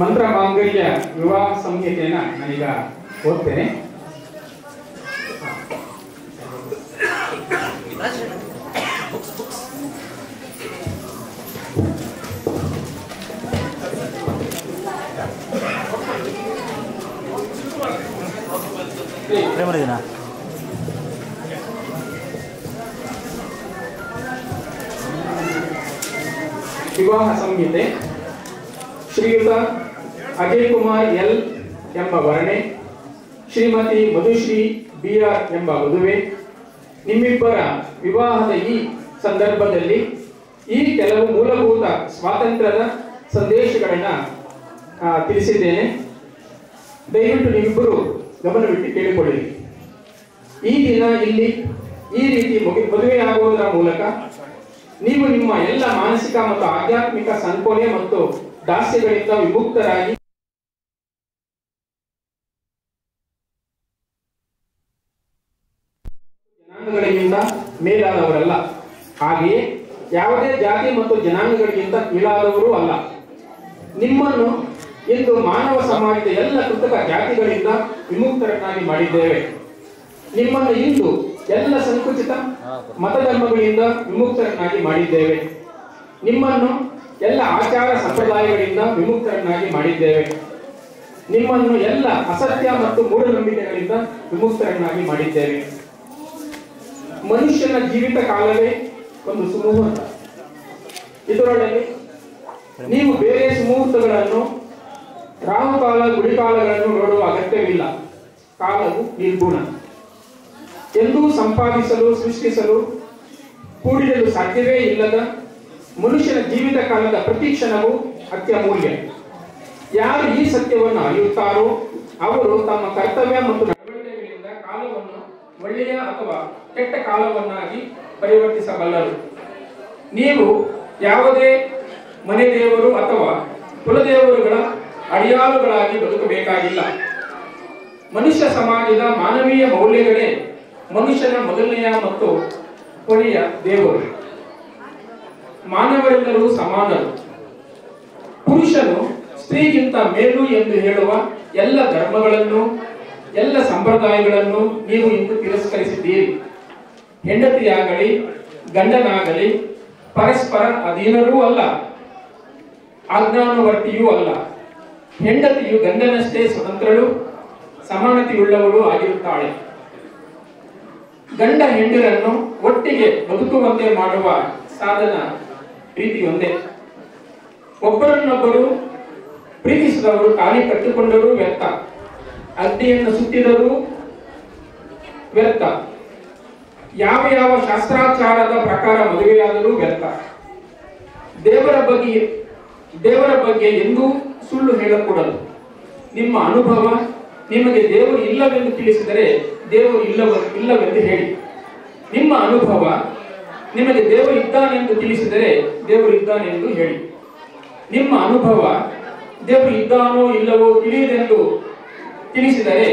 ಮಂತ್ರ ಮಾಂಗಲ್ಯ ವಿವಾಹ ಸಂಹಿತೆಯನ್ನ ನಾನೀಗ ಓದ್ತೇನೆ. ಪ್ರೇಮರಿದಿನ ವಿವಾಹ ಸಂಹಿತೆ ಶ್ರೀಯುತ ಅಜಯ್ ಕುಮಾರ್ ಎಲ್ ಎಂಬ ವರನೆ, ಶ್ರೀಮತಿ ಮಧುಶ್ರೀ BR ಎಂಬ ಮದುವೆ. ನಿಮ್ಮಿಬ್ಬರ ವಿವಾಹದ ಈ ಸಂದರ್ಭದಲ್ಲಿ ಈ ಕೆಲವು ಮೂಲಭೂತ ಸ್ವಾತಂತ್ರ್ಯದ ಸಂದೇಶಗಳನ್ನು ತಿಳಿಸಿದ್ದೇನೆ. ದಯವಿಟ್ಟು ನೀವಿಬ್ಬರು ಗಮನವಿಟ್ಟು ಕೇಳಿಕೊಳ್ಳಿರಿ. ಈ ದಿನ ಇಲ್ಲಿ ಈ ರೀತಿ ಮದುವೆಯಾಗುವುದರ ಮೂಲಕ ನೀವು ನಿಮ್ಮ ಎಲ್ಲ ಮಾನಸಿಕ ಮತ್ತು ಆಧ್ಯಾತ್ಮಿಕ ಸಂಕೋಲೆ ಮತ್ತು ದಾಸ್ಯಗಳಿಂದ ವಿಮುಕ್ತರಾಗಿ ಜನಾಂಗಗಳಿಗಿಂತ ಮೇಲಾದವರಲ್ಲ, ಹಾಗೆಯೇ ಯಾವುದೇ ಜಾತಿ ಮತ್ತು ಜನಾಂಗಗಳಿಗಿಂತ ಕೀಳಾದವರೂ ಅಲ್ಲ. ನಿಮ್ಮನ್ನು ಇಂದು ಮಾನವ ಸಮಾಜದ ಎಲ್ಲ ಕೃತಕ ಜಾತಿಗಳಿಂದ ವಿಮುಕ್ತರನ್ನಾಗಿ ಮಾಡಿದ್ದೇವೆ. ನಿಮ್ಮನ್ನು ಇಂದು ಎಲ್ಲ ಸಂಕುಚಿತ ಮತಧರ್ಮಗಳಿಂದ ವಿಮುಕ್ತರನ್ನಾಗಿ ಮಾಡಿದ್ದೇವೆ. ನಿಮ್ಮನ್ನು ಎಲ್ಲ ಆಚಾರ ಸಂಪ್ರದಾಯಗಳಿಂದ ವಿಮುಕ್ತರನ್ನಾಗಿ ಮಾಡಿದ್ದೇವೆ. ನಿಮ್ಮನ್ನು ಎಲ್ಲ ಅಸತ್ಯ ಮತ್ತು ಮೂಢನಂಬಿಕೆಗಳಿಂದ ವಿಮುಕ್ತರನ್ನಾಗಿ ಮಾಡಿದ್ದೇವೆ. ಮನುಷ್ಯನ ಜೀವಿತ ಕಾಲವೇ ಒಂದು ಸುಮುಹೂರ್ತ. ಇದರೊಳಗೆ ನೀವು ಬೇರೆ ಸುಮುಹೂರ್ತಗಳನ್ನು, ರಾಹುಕಾಲ, ಗುಳಿಕಾಲಗಳನ್ನು ನೋಡುವ ಅಗತ್ಯವಿಲ್ಲ. ಕಾಲವು ನಿರ್ಗುಣ. ಎಂದೂ ಸಂಪಾದಿಸಲು, ಸೃಷ್ಟಿಸಲು, ಕೂಡಿಡಲು ಸಾಧ್ಯವೇ ಇಲ್ಲದ ಮನುಷ್ಯನ ಜೀವಿತ ಕಾಲದ ಪ್ರತಿ ಕ್ಷಣವು ಅತ್ಯಮೂಲ್ಯ. ಯಾರು ಈ ಸತ್ಯವನ್ನು ಅರಿಯುತ್ತಾರೋ ಅವರು ತಮ್ಮ ಕರ್ತವ್ಯ ಮತ್ತು ನಡವಳಿಕೆಗಳಿಂದ ಕಾಲವನ್ನು ಒಳ್ಳೆಯ ಅಥವಾ ಕೆಟ್ಟ ಕಾಲವನ್ನಾಗಿ ಪರಿವರ್ತಿಸಬಲ್ಲರು. ನೀವು ಯಾವುದೇ ಮನೆ ದೇವರು ಅಥವಾ ಕುಲದೇವರುಗಳ ಅಡಿಯಾಳುಗಳಾಗಿ ಬದುಕಬೇಕಾಗಿಲ್ಲ. ಮನುಷ್ಯ ಸಮಾಜದ ಮಾನವೀಯ ಮೌಲ್ಯಗಳೇ ಮನುಷ್ಯನ ಮೊದಲನೆಯ ಮತ್ತು ಕೊನೆಯ ದೇವರು. ಮಾನವರೆಲ್ಲರೂ ಸಮಾನರು. ಪುರುಷನು ಸ್ತ್ರೀಗಿಂತ ಮೇಲು ಎಂದು ಹೇಳುವ ಎಲ್ಲ ಧರ್ಮಗಳನ್ನು, ಎಲ್ಲ ಸಂಪ್ರದಾಯಗಳನ್ನು ನೀವು ಇಂದು ತಿರಸ್ಕರಿಸಿದ್ದೀರಿ. ಹೆಂಡತಿಯಾಗಲಿ ಗಂಡನಾಗಲಿ ಪರಸ್ಪರ ಅಧೀನರೂ ಅಲ್ಲ, ಆಜ್ಞಾನುವರ್ತಿಯೂ ಅಲ್ಲ. ಹೆಂಡತಿಯು ಗಂಡನಷ್ಟೇ ಸ್ವತಂತ್ರಳು, ಸಮಾನತೆಯುಳ್ಳವಳು ಆಗಿರುತ್ತಾಳೆ. ಗಂಡ ಹೆಂಡರನ್ನು ಒಟ್ಟಿಗೆ ಬದುಕುವಂತೆ ಮಾಡುವ ಸಾಧನ ಪ್ರೀತಿಯೊಂದೇ. ಒಬ್ಬರನ್ನೊಬ್ಬರು ಪ್ರೀತಿಸಿದವರು ಖಾಲಿ ಕಟ್ಟಿಕೊಂಡರೂ ವ್ಯರ್ಥ, ಅಗ್ನಿಯನ್ನು ಸುತ್ತಿದರೂ ವ್ಯರ್ಥ, ಯಾವ ಯಾವ ಶಾಸ್ತ್ರಾಚಾರದ ಪ್ರಕಾರ ಮದುವೆಯಾದರೂ ವ್ಯರ್ಥ. ದೇವರ ಬಗ್ಗೆ ಎಂದೂ ಸುಳ್ಳು ಹೇಳಕೂಡದು. ನಿಮ್ಮ ಅನುಭವ ನಿಮಗೆ ದೇವರು ಇಲ್ಲವೆಂದು ತಿಳಿಸಿದರೆ ದೇವರು ಇಲ್ಲವೆಂದು ಹೇಳಿ. ನಿಮ್ಮ ಅನುಭವ ನಿಮಗೆ ದೇವರು ಇದ್ದಾನೆಂದು ತಿಳಿಸಿದರೆ ದೇವರು ಇದ್ದಾನೆಂದು ಹೇಳಿ. ನಿಮ್ಮ ಅನುಭವ ದೇವರು ಇದ್ದಾನೋ ಇಲ್ಲವೋ ತಿಳಿಯದೆಂದು ತಿಳಿಸಿದರೆ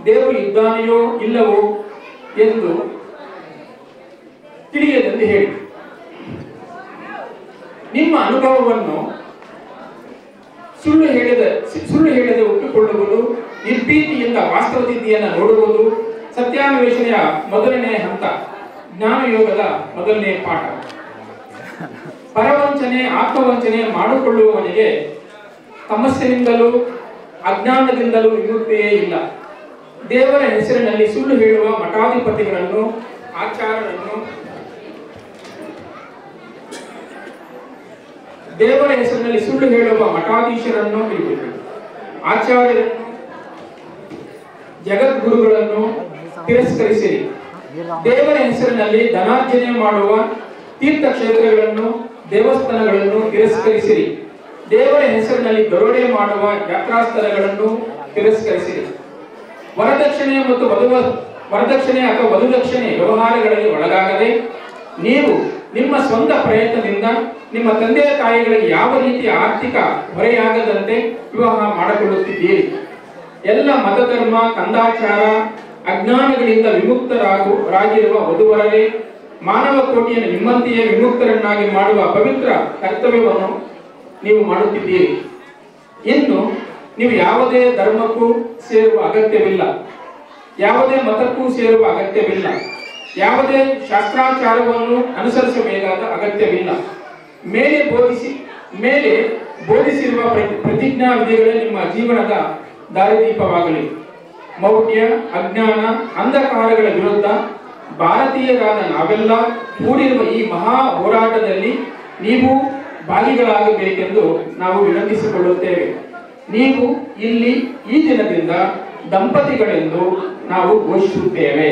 ದೇವರು ಇದ್ದಾನೆಯೋ ಇಲ್ಲವೋ ಎಂದು ತಿಳಿಯದೆಂದು ಹೇಳಿ. ನಿಮ್ಮ ಅನುಭವವನ್ನು ಸುಳ್ಳು ಹೇಳದೆ ಒಪ್ಪಿಕೊಳ್ಳುವುದು, ನಿರ್ಭೀತಿಯಿಂದ ವಾಸ್ತವತೆಯನ್ನು ನೋಡುವುದು ಸತ್ಯಾನ್ವೇಷಣೆಯ ಮೊದಲನೇ ಹಂತ, ಜ್ಞಾನಯೋಗದ ಮೊದಲನೇ ಪಾಠ. ಪರವಂಚನೆ, ಆತ್ಮವಂಚನೆ ಮಾಡಿಕೊಳ್ಳುವವನಿಗೆ ತಮಸ್ಸಿನಿಂದಲೂ ಅಜ್ಞಾನದಿಂದಲೂ ವಿಮುಕ್ತಿಯೇ ಇಲ್ಲ. ದೇವರ ಹೆಸರಿನಲ್ಲಿ ಸುಳ್ಳು ಹೇಳುವ ಮಠಾಧಿಪತಿಗಳನ್ನು, ಆಚಾರ್ಯರನ್ನು, ದೇವರ ಹೆಸರಿನಲ್ಲಿ ಸುಳ್ಳು ಹೇಳುವ ಮಠಾಧೀಶರನ್ನು, ಆಚಾರ್ಯರನ್ನು, ಜಗದ್ಗುರುಗಳನ್ನು ತಿರಸ್ಕರಿಸಿರಿ. ದೇವರ ಹೆಸರಿನಲ್ಲಿ ಧನಾರ್ಜನೆ ಮಾಡುವ ತೀರ್ಥಕ್ಷೇತ್ರಗಳನ್ನು, ದೇವಸ್ಥಾನಗಳನ್ನು ತಿರಸ್ಕರಿಸಿರಿ. ದೇವರ ಹೆಸರಿನಲ್ಲಿ ದರೋಡೆ ಮಾಡುವ ಯಾತ್ರಾಸ್ಥಳಗಳನ್ನು ತಿರಸ್ಕರಿಸಿರಿ. ವರದಕ್ಷಿಣೆ ಅಥವಾ ವಧುದಕ್ಷಿಣೆ ವ್ಯವಹಾರಗಳಲ್ಲಿ ಒಳಗಾಗದೆ ನೀವು ನಿಮ್ಮ ಸ್ವಂತ ಪ್ರಯತ್ನದಿಂದ ನಿಮ್ಮ ತಂದೆಯ ತಾಯಿಗಳಿಗೆ ಯಾವ ರೀತಿಯ ಆರ್ಥಿಕ ಹೊರೆಯಾಗದಂತೆ ವಿವಾಹ ಮಾಡಿಕೊಳ್ಳುತ್ತಿದ್ದೀರಿ. ಎಲ್ಲ ಮತಧರ್ಮ, ಕಂದಾಚಾರ, ಅಜ್ಞಾನಗಳಿಂದ ವಿಮುಕ್ತರಾಗಿರುವ ವಧುವರರೇ, ಮಾನವ ಕೋಟಿಯನ್ನು ನಿಮ್ಮಂತೆಯೇ ವಿಮುಕ್ತರನ್ನಾಗಿ ಮಾಡುವ ಪವಿತ್ರ ಕರ್ತವ್ಯವನ್ನು ನೀವು ಮಾಡುತ್ತಿದ್ದೀರಿ. ಇನ್ನು ನೀವು ಯಾವುದೇ ಧರ್ಮಕ್ಕೂ ಸೇರುವ ಅಗತ್ಯವಿಲ್ಲ, ಯಾವುದೇ ಮತಕ್ಕೂ ಸೇರುವ ಅಗತ್ಯವಿಲ್ಲ, ಯಾವುದೇ ಶಾಸ್ತ್ರಾಚಾರವನ್ನು ಅನುಸರಿಸಬೇಕಾದ ಅಗತ್ಯವಿಲ್ಲ. ಮೇಲೆ ಬೋಧಿಸಿರುವ ಪ್ರತಿಜ್ಞಾ ವಿಧಿಗಳೇ ನಿಮ್ಮ ಜೀವನದ ದಾರಿದೀಪವಾಗಲಿ. ಮೌಢ್ಯ, ಅಜ್ಞಾನ, ಅಂಧಕಾರಗಳ ವಿರುದ್ಧ ಭಾರತೀಯರಾದ ನಾವೆಲ್ಲ ಕೂಡಿರುವ ಈ ಮಹಾ ಹೋರಾಟದಲ್ಲಿ ನೀವು ಭಾಗಿಗಳಾಗಬೇಕೆಂದು ನಾವು ವಿನಂತಿಸಿಕೊಳ್ಳುತ್ತೇವೆ. ನೀವು ಇಲ್ಲಿ ಈ ದಿನದಿಂದ ದಂಪತಿಗಳೆಂದು ನಾವು ಘೋಷಿಸುತ್ತೇವೆ.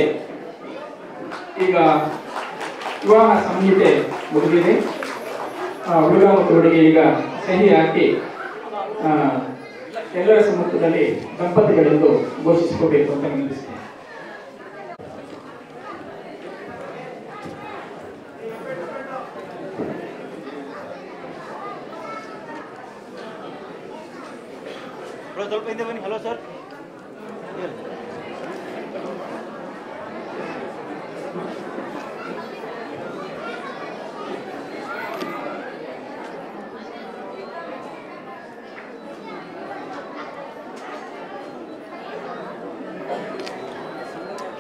ಈಗ ವಿವಾಹ ಸಂಹಿತೆ ಮುಗಿದಿದೆ. ಹುಡುಗ ಮತ್ತು ಹುಡುಗಿ ಈಗ ಸಹಿ ಹಾಕಿ ಎಲ್ಲರ ಸಮ್ಮುಖದಲ್ಲಿ ದಂಪತಿಗಳೆಂದು ಘೋಷಿಸಿಕೋಬೇಕು ಅಂತ ವಿನಂತಿಸ್ತೇನೆ. ಸ್ವಲ್ಪ ಹಿಂದೆ ಬನ್ನಿ. Hello sir.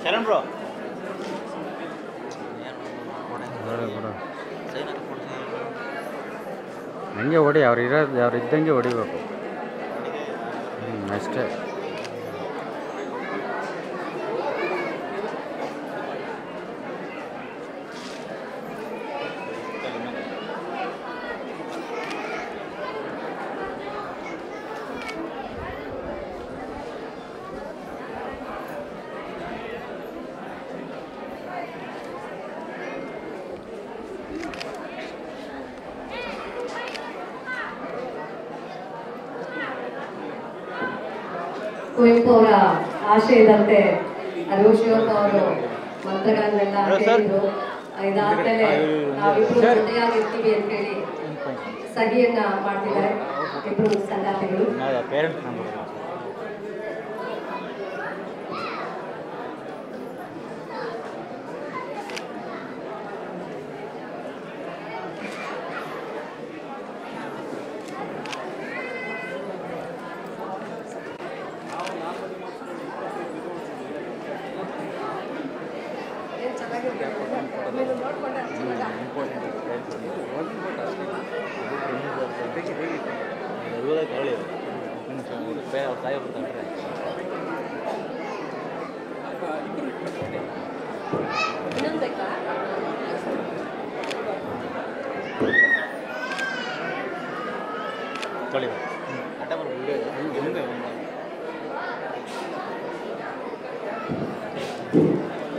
ಶರಣ್ ಬ್ರೋ, ಹಂಗೆ ಹೊಡಿ, ಅವ್ರು ಇದ್ದಂಗೆ ಹೊಡಿಬೇಕು. ಅಷ್ಟೇ. ಕುವೆಂಪು ಅವರ ಆಶಯದಂತೆ ಅರಿವು ಶಿವಪ್ಪ ಅವರು ಮಂತ್ರಗಳನ್ನೆಲ್ಲ ಹೇಳಿದ್ರು. ಇದಾದ್ಮೇಲೆ ನಾವಿಬ್ರು ಜೊತೆಯಾಗಿರ್ತೀವಿ ಅಂತ ಹೇಳಿ ಸಹಿಯನ್ನ ಮಾಡ್ತಿದ್ದಾರೆ ಇಬ್ರು ಸಂಗಾತಿಗಳು. ಪೇರೆಂಟ್ಸ್ ನಂಬರ್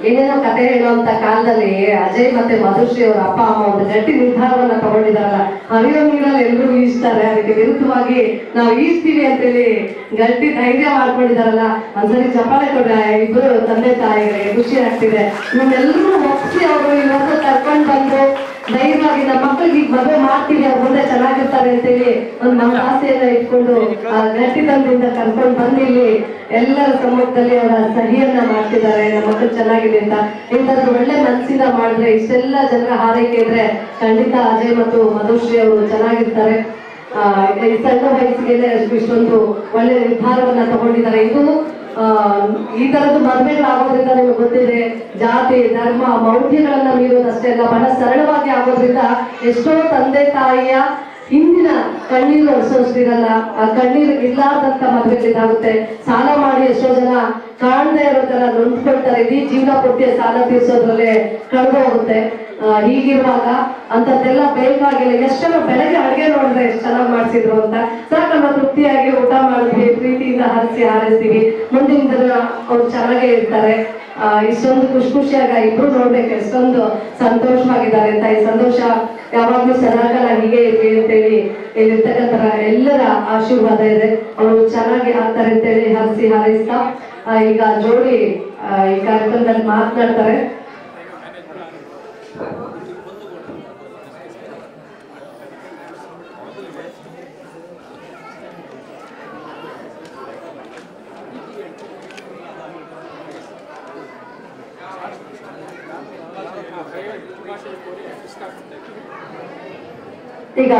ಏನೇನೋ ಕತೆ ಹೇಳುವಂತ ಕಾಲದಲ್ಲಿ ಅಜಯ್ ಮತ್ತೆ ಮಧುಶ್ರೀ ಅವರ ಅಪ್ಪ ಅಮ್ಮ ಒಂದು ಗಟ್ಟಿ ನಿರ್ಧಾರವನ್ನ ತಗೊಂಡಿದಾರಲ್ಲ, ಹರಿಯೋ ನೀರಲ್ಲಿ ಎಲ್ಲರೂ ಈಜ್ತಾರೆ, ಅದಕ್ಕೆ ವಿರುದ್ಧವಾಗಿ ನಾವು ಈಜ್ತೀವಿ ಅಂತೇಳಿ ಗಟ್ಟಿ ಧೈರ್ಯ ಮಾಡ್ಕೊಂಡಿದಾರಲ್ಲ. ಒಂದ್ಸರಿ ಚಪ್ಪಾಳೆ ಕೊಡ್ರೆ ಇಬ್ರು ತಂದೆ ತಾಯಿಗಳಿಗೆ ಖುಷಿ ಆಗ್ತಿದೆ. ನಿಮ್ಮೆಲ್ಲರೂ ಒಪ್ಪಿಸಿ ಅವರು ಇವತ್ತು ಕರ್ಕೊಂಡು ಬಂದು ಧೈರ್ಯವಾಗಿ ನಮ್ಮ ಮಕ್ಕಳಿಗೆ ಈಗ ಮದುವೆ ಮಾಡ್ತೀವಿ, ಅವ್ರ ಮುಂದೆ ಚೆನ್ನಾಗಿರ್ತಾರೆ ಅಂತೇಳಿ ಒಂದು ನಮ್ಮ ಆಸೆಯನ್ನ ಇಟ್ಕೊಂಡು ಗಟ್ಟಿತನದಿಂದ ಕರ್ಕೊಂಡು ಬಂದು ಇಲ್ಲಿ ಎಲ್ಲರ ಸಮ್ಮುಖದಲ್ಲಿ ಅವರ ಸಹಿಯನ್ನ ಮಾಡ್ತಿದ್ದಾರೆ. ನಮ್ಮ ಮಕ್ಕಳು ಚೆನ್ನಾಗಿದೆ ಅಂತ ಇಂಥದ್ದು ಒಳ್ಳೆ ಮನಸ್ಸಿಂದ ಮಾಡಿದ್ರೆ, ಇಷ್ಟೆಲ್ಲ ಜನರ ಹಾರೈಕೆ ಇದ್ರೆ ಖಂಡಿತ ಅಜಯ್ ಮತ್ತು ಮಧುಶ್ರೀ ಅವರು ಚೆನ್ನಾಗಿರ್ತಾರೆ. ಈ ಸಣ್ಣ ವಯಸ್ಸಿಗೆ ಇಷ್ಟೊಂದು ಒಳ್ಳೆ ನಿರ್ಧಾರವನ್ನ ತಗೊಂಡಿದ್ದಾರೆ. ಇದು ಈ ತರದ್ದು ಮದುವೆಗಳಾಗೋದ್ರಿಂದ ನಿಮಗೆ ಗೊತ್ತಿದೆ, ಜಾತಿ ಧರ್ಮ ಮೌಢ್ಯಗಳನ್ನ ಮೀರೋದಷ್ಟೇ ಅಲ್ಲ, ಬಹಳ ಸರಳವಾಗಿ ಆಗೋದ್ರಿಂದ ಎಷ್ಟೋ ತಂದೆ ತಾಯಿಯ ಹಿಂದಿನ ಕಣ್ಣೀರು ಒರೆಸೋಷ್ಟಿರಲ್ಲ, ಆ ಕಣ್ಣೀರು ಇರ್ಲಾರ್ದಂತ ಮದುವೆಗಳಿದಾಗುತ್ತೆ. ಸಾಲ ಮಾಡಿ ಎಷ್ಟೋ ಜನ ಕಾಣದೇ ಇರೋ ತರ ನೊಂದ್ಕೊಳ್ತಾರೆ, ಇಡೀ ಜೀವನ ಪೂರ್ತಿಯ ಸಾಲ ತೀರ್ಸೋದ್ರಲ್ಲೇ ಕಳೆದು ಹೋಗುತ್ತೆ. ಹೀಗಿರುವಾಗ ಅಂತದ್ದೆಲ್ಲ ಬೇಕಾಗಿಲ್ಲ. ಎಷ್ಟೆಲ್ಲ ಬೆಳಗ್ಗೆ ಅಡುಗೆ ನೋಡಿದ್ರೆ ಎಷ್ಟು ಚೆನ್ನಾಗಿ ಮಾಡಿಸಿದ್ರು ಅಂತ ಸಾಕಲ್ಲ, ತೃಪ್ತಿಯಾಗಿ ಊಟ ಮಾಡಿದ್ವಿ, ಪ್ರೀತಿಯಿಂದ ಹರಿಸಿ ಹಾರೈಸ್ತೀವಿ, ಮುಂದಿನ ದಿನ ಅವ್ರು ಚೆನ್ನಾಗೇ ಇರ್ತಾರೆ. ಇಷ್ಟೊಂದು ಖುಷಿಯಾಗ ಇಬ್ರು ನೋಡ್ಬೇಕು ಎಷ್ಟೊಂದು ಸಂತೋಷವಾಗಿದ್ದಾರೆ ಅಂತ. ಈ ಸಂತೋಷ ಯಾವಾಗ್ಲೂ ಸದಾಕಾಲ ಹೀಗೆ ಇರ್ಲಿ ಅಂತೇಳಿ ಇಲ್ಲಿರ್ತಕ್ಕಂಥ ಎಲ್ಲರ ಆಶೀರ್ವಾದ ಇದೆ. ಅವರು ಚೆನ್ನಾಗಿ ಆಗ್ತಾರೆ ಅಂತೇಳಿ ಹರಿಸಿ ಹಾರೈಸ್ತಾ ಈಗ ಜೋಡಿ ಈ ಕಾರ್ಯಕ್ರಮದಲ್ಲಿ ಮಾತನಾಡ್ತಾರೆ. ಈಗ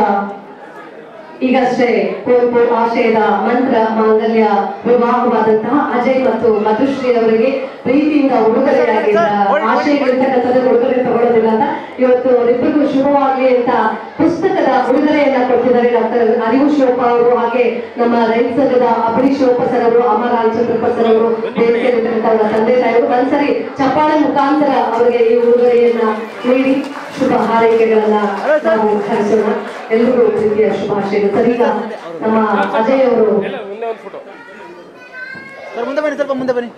ಈಗಷ್ಟೇ ಕುವೆಂಪು ಆಶಯದ ಮಂತ್ರ ಮಾಂಗಲ್ಯ ವಿವಾಹವಾದಂತಹ ಅಜಯ್ ಮತ್ತು ಮಧುಶ್ರೀ ಅವರಿಗೆ ಪ್ರೀತಿಯಿಂದ ಉಡುಗೊರೆಯಾಗಿದ್ದ ಆಶಯಗಳಿರ್ತಕ್ಕಂಥದ್ದು ಉಡುಗೊರೆ ತಗೊಳ್ಳೋದಿಲ್ಲ ಅಂತ ಇವತ್ತು ಅವರಿಬ್ಬರಿಗೂ ಶುಭವಾಗಲಿ ಅಂತ ಪುಸ್ತಕದ ಉಡುಗೊರೆಯನ್ನ ಕೊಡ್ತಿದ್ದಾರೆ ಡಾಕ್ಟರ್ ಅರಿವು ಶಿವಪ್ಪ ಅವರು, ಹಾಗೆ ನಮ್ಮ ರೈತ ಸಂಘದ ಅಭಿಡಿ ಶಿವಪ್ಪ ಸರ್ ಅವರು, ಅಮ್ಮ ರಾಮಚಂದ್ರಪ್ಪ ಸರ್ ಅವರು, ವೇದಿಕೆಯಲ್ಲಿರ್ತಕ್ಕಂಥ ಅವರ ತಂದೆ ತಾಯಿಗಳು ಒಂದ್ಸರಿ ಚಪ್ಪಾಳೆ ಮುಖಾಂತರ ಅವರಿಗೆ ಈ ಉಡುಗೊರೆಯನ್ನ ನೀಡಿ ಶುಭ ಹಾರೈಕೆಗಳನ್ನ ನಾವು ಹರಿಸೋಣ. ಎಲ್ರಿಗೂ ಪ್ರೀತಿಯ ಶುಭಾಶಯಗಳು. ಸರ್, ಈಗ ನಮ್ಮ ಅಜಯ್ ಅವರು ಸರ್ ಮುಂದೆ ಬನ್ನಿ, ಸ್ವಲ್ಪ ಮುಂದೆ ಬನ್ನಿ.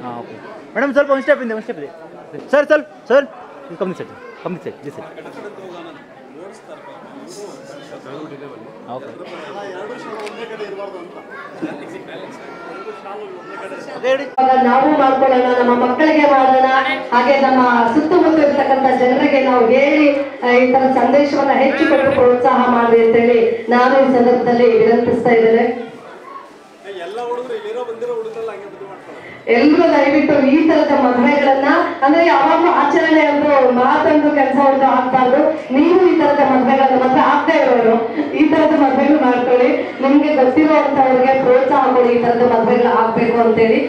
ಹಾಂ ಓಕೆ ಮೇಡಮ್, ಸ್ವಲ್ಪ ಒಂದು ಸ್ಟೆಪ್ ಇದೆ ಸರ್. ಸರ್ ಕಮ್ಮಿ ಸೆಟ್ ದಿಸ್ ಓಕೆ ನಾವು ಮಾಡ್ಕೊಳ್ಳೋಣ, ನಮ್ಮ ಮಕ್ಕಳಿಗೆ ಮಾಡೋಣ, ಹಾಗೆ ನಮ್ಮ ಸುತ್ತಮುತ್ತ ಇರ್ತಕ್ಕಂಥ ಜನರಿಗೆ ನಾವು ಹೇಳಿ ಈ ತರ ಸಂದೇಶವನ್ನ ಹೆಚ್ಚು ಕೊಟ್ಟು ಪ್ರೋತ್ಸಾಹ ಮಾಡಿ ಅಂತ ಹೇಳಿ ನಾನು ಈ ಸಂದರ್ಭದಲ್ಲಿ ವಿನಂತಿಸ್ತಾ ಇದ್ದೇನೆ. ಎಲ್ಲರೂ ದಯವಿಟ್ಟು ಈ ತರದ ಮದುವೆಗಳನ್ನ, ಅಂದ್ರೆ ಯಾವಾಗ್ಲೂ ಆಚರಣೆ ಅಂದು ಮಾತಂದು ಕೆಲಸ ಒಂದು ಆಗ್ಬಾರ್ದು. ನೀವು ಈ ತರದ ಮದುವೆಗಳನ್ನ ಮದುವೆ ಆಗ್ತಾ ಇರೋರು ಈ ತರದ ಮದುವೆಗಳು ಮಾಡ್ಕೊಳ್ಳಿ. ನಿಮ್ಗೆ ಗೊತ್ತಿರುವಂತವ್ರಿಗೆ ಪ್ರೋತ್ಸಾಹ ಕೊಡಿ, ಈ ತರದ ಮದುವೆಗಳು ಆಗ್ಬೇಕು ಅಂತೇಳಿ.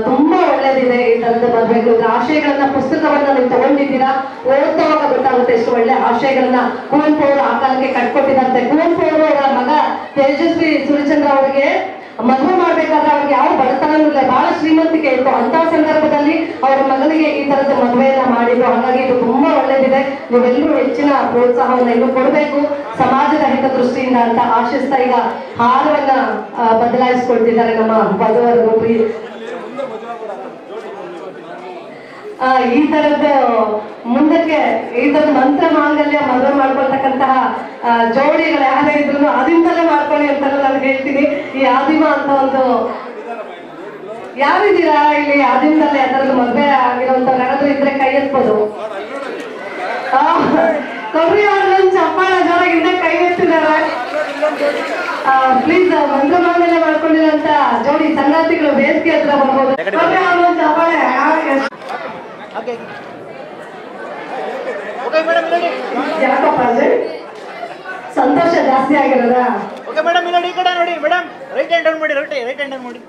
ತುಂಬಾ ಒಳ್ಳೇದಿದೆ ಈ ತರದ ಮದುವೆಗಳು. ಆಶಯಗಳನ್ನ ಪುಸ್ತಕವನ್ನ ನೀವು ತಗೊಂಡಿದ್ದೀರಾ, ಓದ್ತವಾಗ ಗೊತ್ತಾಗುತ್ತೆ ಎಷ್ಟು ಒಳ್ಳೆ ಆಶಯಗಳನ್ನ ಕುವೆಂಪು ಅವರು ಆ ಕಾಲಕ್ಕೆ ಕಟ್ಕೊಟ್ಟಿದಂತೆ. ಕುವೆಂಪು ಅವರು ಅವರ ಮಗ ತೇಜಸ್ವಿ ಸೂರ್ಯಚಂದ್ರ ಅವರಿಗೆ ಮದುವೆ ಮಾಡ್ಬೇಕಾದ್ರೆ ಅವ್ರಿಗೆ ಯಾವ ಬಡತನ ಇಲ್ಲ, ಬಹಳ ಶ್ರೀಮಂತಿಕೆ ಇತ್ತು. ಅಂತ ಸಂದರ್ಭದಲ್ಲಿ ಅವರ ಮಗನಿಗೆ ಈ ತರದ ಮದುವೆಯನ್ನ ಮಾಡಿದ್ರು. ಹಾಗಾಗಿ ಇದು ತುಂಬಾ ಒಳ್ಳೇದಿದೆ. ನೀವೆಲ್ಲರೂ ಹೆಚ್ಚಿನ ಪ್ರೋತ್ಸಾಹವನ್ನ ಇನ್ನೂ ಕೊಡಬೇಕು ಸಮಾಜದ ಹಿತದೃಷ್ಟಿಯಿಂದ ಅಂತ ಆಶಿಸ್ತಾ ಈಗ ಹಾರವನ್ನ ಬದಲಾಯಿಸಿಕೊಳ್ತಿದ್ದಾರೆ ನಮ್ಮ ವಧುವರರು. ಈ ತರದ್ದು ಮುಂದಕ್ಕೆ ಈ ತರದ ಮಂತ್ರ ಮಾಂಗಲ್ಯ ಮದುವೆ ಮಾಡ್ಕೊಳ್ತಕ್ಕಂತಹ ಜೋಡಿಗಳು ಯಾರೇ ಇದ್ರು ಆದಿಂದಲೇ ಮಾಡ್ಕೊಳ್ಳಿ ಅಂತ ನಾನು ಹೇಳ್ತೀನಿ. ಈ ಆದಿಮ ಅಂತ ಒಂದು ಯಾರಿದ್ದೀರಾ ಇಲ್ಲಿ ಆದಿಂದಲೇ ಆ ತರದ ಮದುವೆ ಆಗಿರುವಂತವ್ರು ಯಾರಾದ್ರೂ ಇದ್ರೆ ಕೈ ಎತ್ಬೋದು. ಕೊಬ್ಬರಿ ಅವ್ರನ್ನ ಚಪ್ಪಾಳ ಜೋರಾಗಿಂದ ಕೈ ಎತ್ತಿದ್ದಾರೆ. ಪ್ಲೀಸ್ ಮಂತ್ರ ಮಾಂಗಲ್ಯ ಮಾಡ್ಕೊಂಡಿರೋಂತ ಜೋಡಿ ಸಂಗಾತಿಗಳು ವೇದಿಕೆ ಹತ್ರ ಬರ್ಬೋದು. ಕೊಬ್ಬರಿ ಅವ್ರನ್ನ ಚಪ್ಪಾಳೆ ಯಾಕಪ್ಪ ಸಂತೋಷ ಜಾಸ್ತಿ ಆಗಿರೋದಾ? ಓಕೆ ಮೇಡಮ್, ಇಲ್ಲಿ ಈ ಕಡೆ ನೋಡಿ ಮೇಡಮ್, ರೈಟ್ ಹ್ಯಾಂಡ್ ಮಾಡಿ, ರೈಟ್ ಹ್ಯಾಂಡ್ ಮಾಡಿ.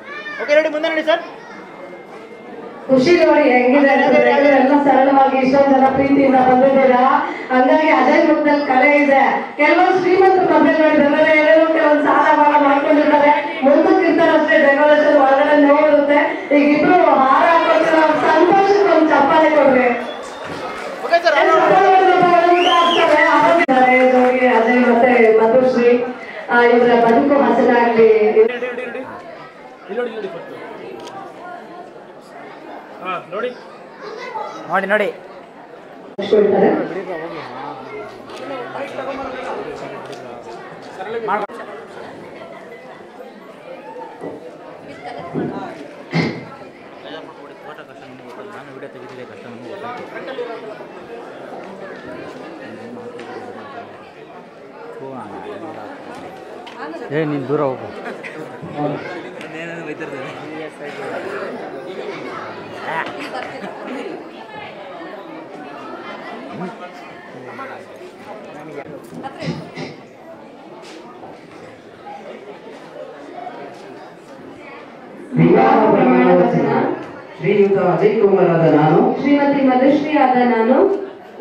ಓಕೆ ನೋಡಿ, ಮುಂದೆ ನೋಡಿ ಸರ್. ಖುಷಿ ನೋಡಿ ಹೆಂಗಿದೆ, ಎಲ್ಲ ಸರಳವಾಗಿ ಇಷ್ಟೊಂದು ಜನ ಪ್ರೀತಿಯಿಂದ ಬಂದಿದ್ದೀರಾ. ಹಂಗಾಗಿ ಅಜಯ್ ಮುಖದಲ್ಲಿ ಕಲೆ ಇದೆ. ಕೆಲವೊಂದು ಶ್ರೀಮಂತರು ಮದುವೆ ಮಾಡಿದ್ದಾರೆ, ಕೆಲವೊಂದು ಸಾಲ ಬಾಳ ಮಾಡ್ಕೊಂಡಿರ್ತಾರೆ, ಮುಂದಕ್ಕೆ ಇರ್ತಾರೆ ಅಷ್ಟೇ. ಡೆಕೋರೇಷನ್ ಒಳಗಡೆ ನೋಡುತ್ತೆ. ಈಗ ಇಬ್ರು ಹಾರ ಹಾಕೊಳ್ತೀರ, ಸಂತೋಷಕ್ಕೆ ಒಂದು ಚಪ್ಪಾಳೆ ಕೊಡ್ರಿ. ಅಜಯ್ ಮತ್ತೆ ಮಧುಶ್ರೀ ಇವರ ಬದುಕು ಹಸನಾಗ್ಲಿ. ನೋಡಿ ನೋಡಿ ನೀನು ದೂರ ಹೋಗು. ವಿವಾಹ ಪ್ರಮಾಣ ವಚನ. ಶ್ರೀಯುತ ಅಜಯ್ ಕುಮಾರ್ ಆದ ನಾನು, ಶ್ರೀಮತಿ ಮಧುಶ್ರೀ ಆದ ನಾನು,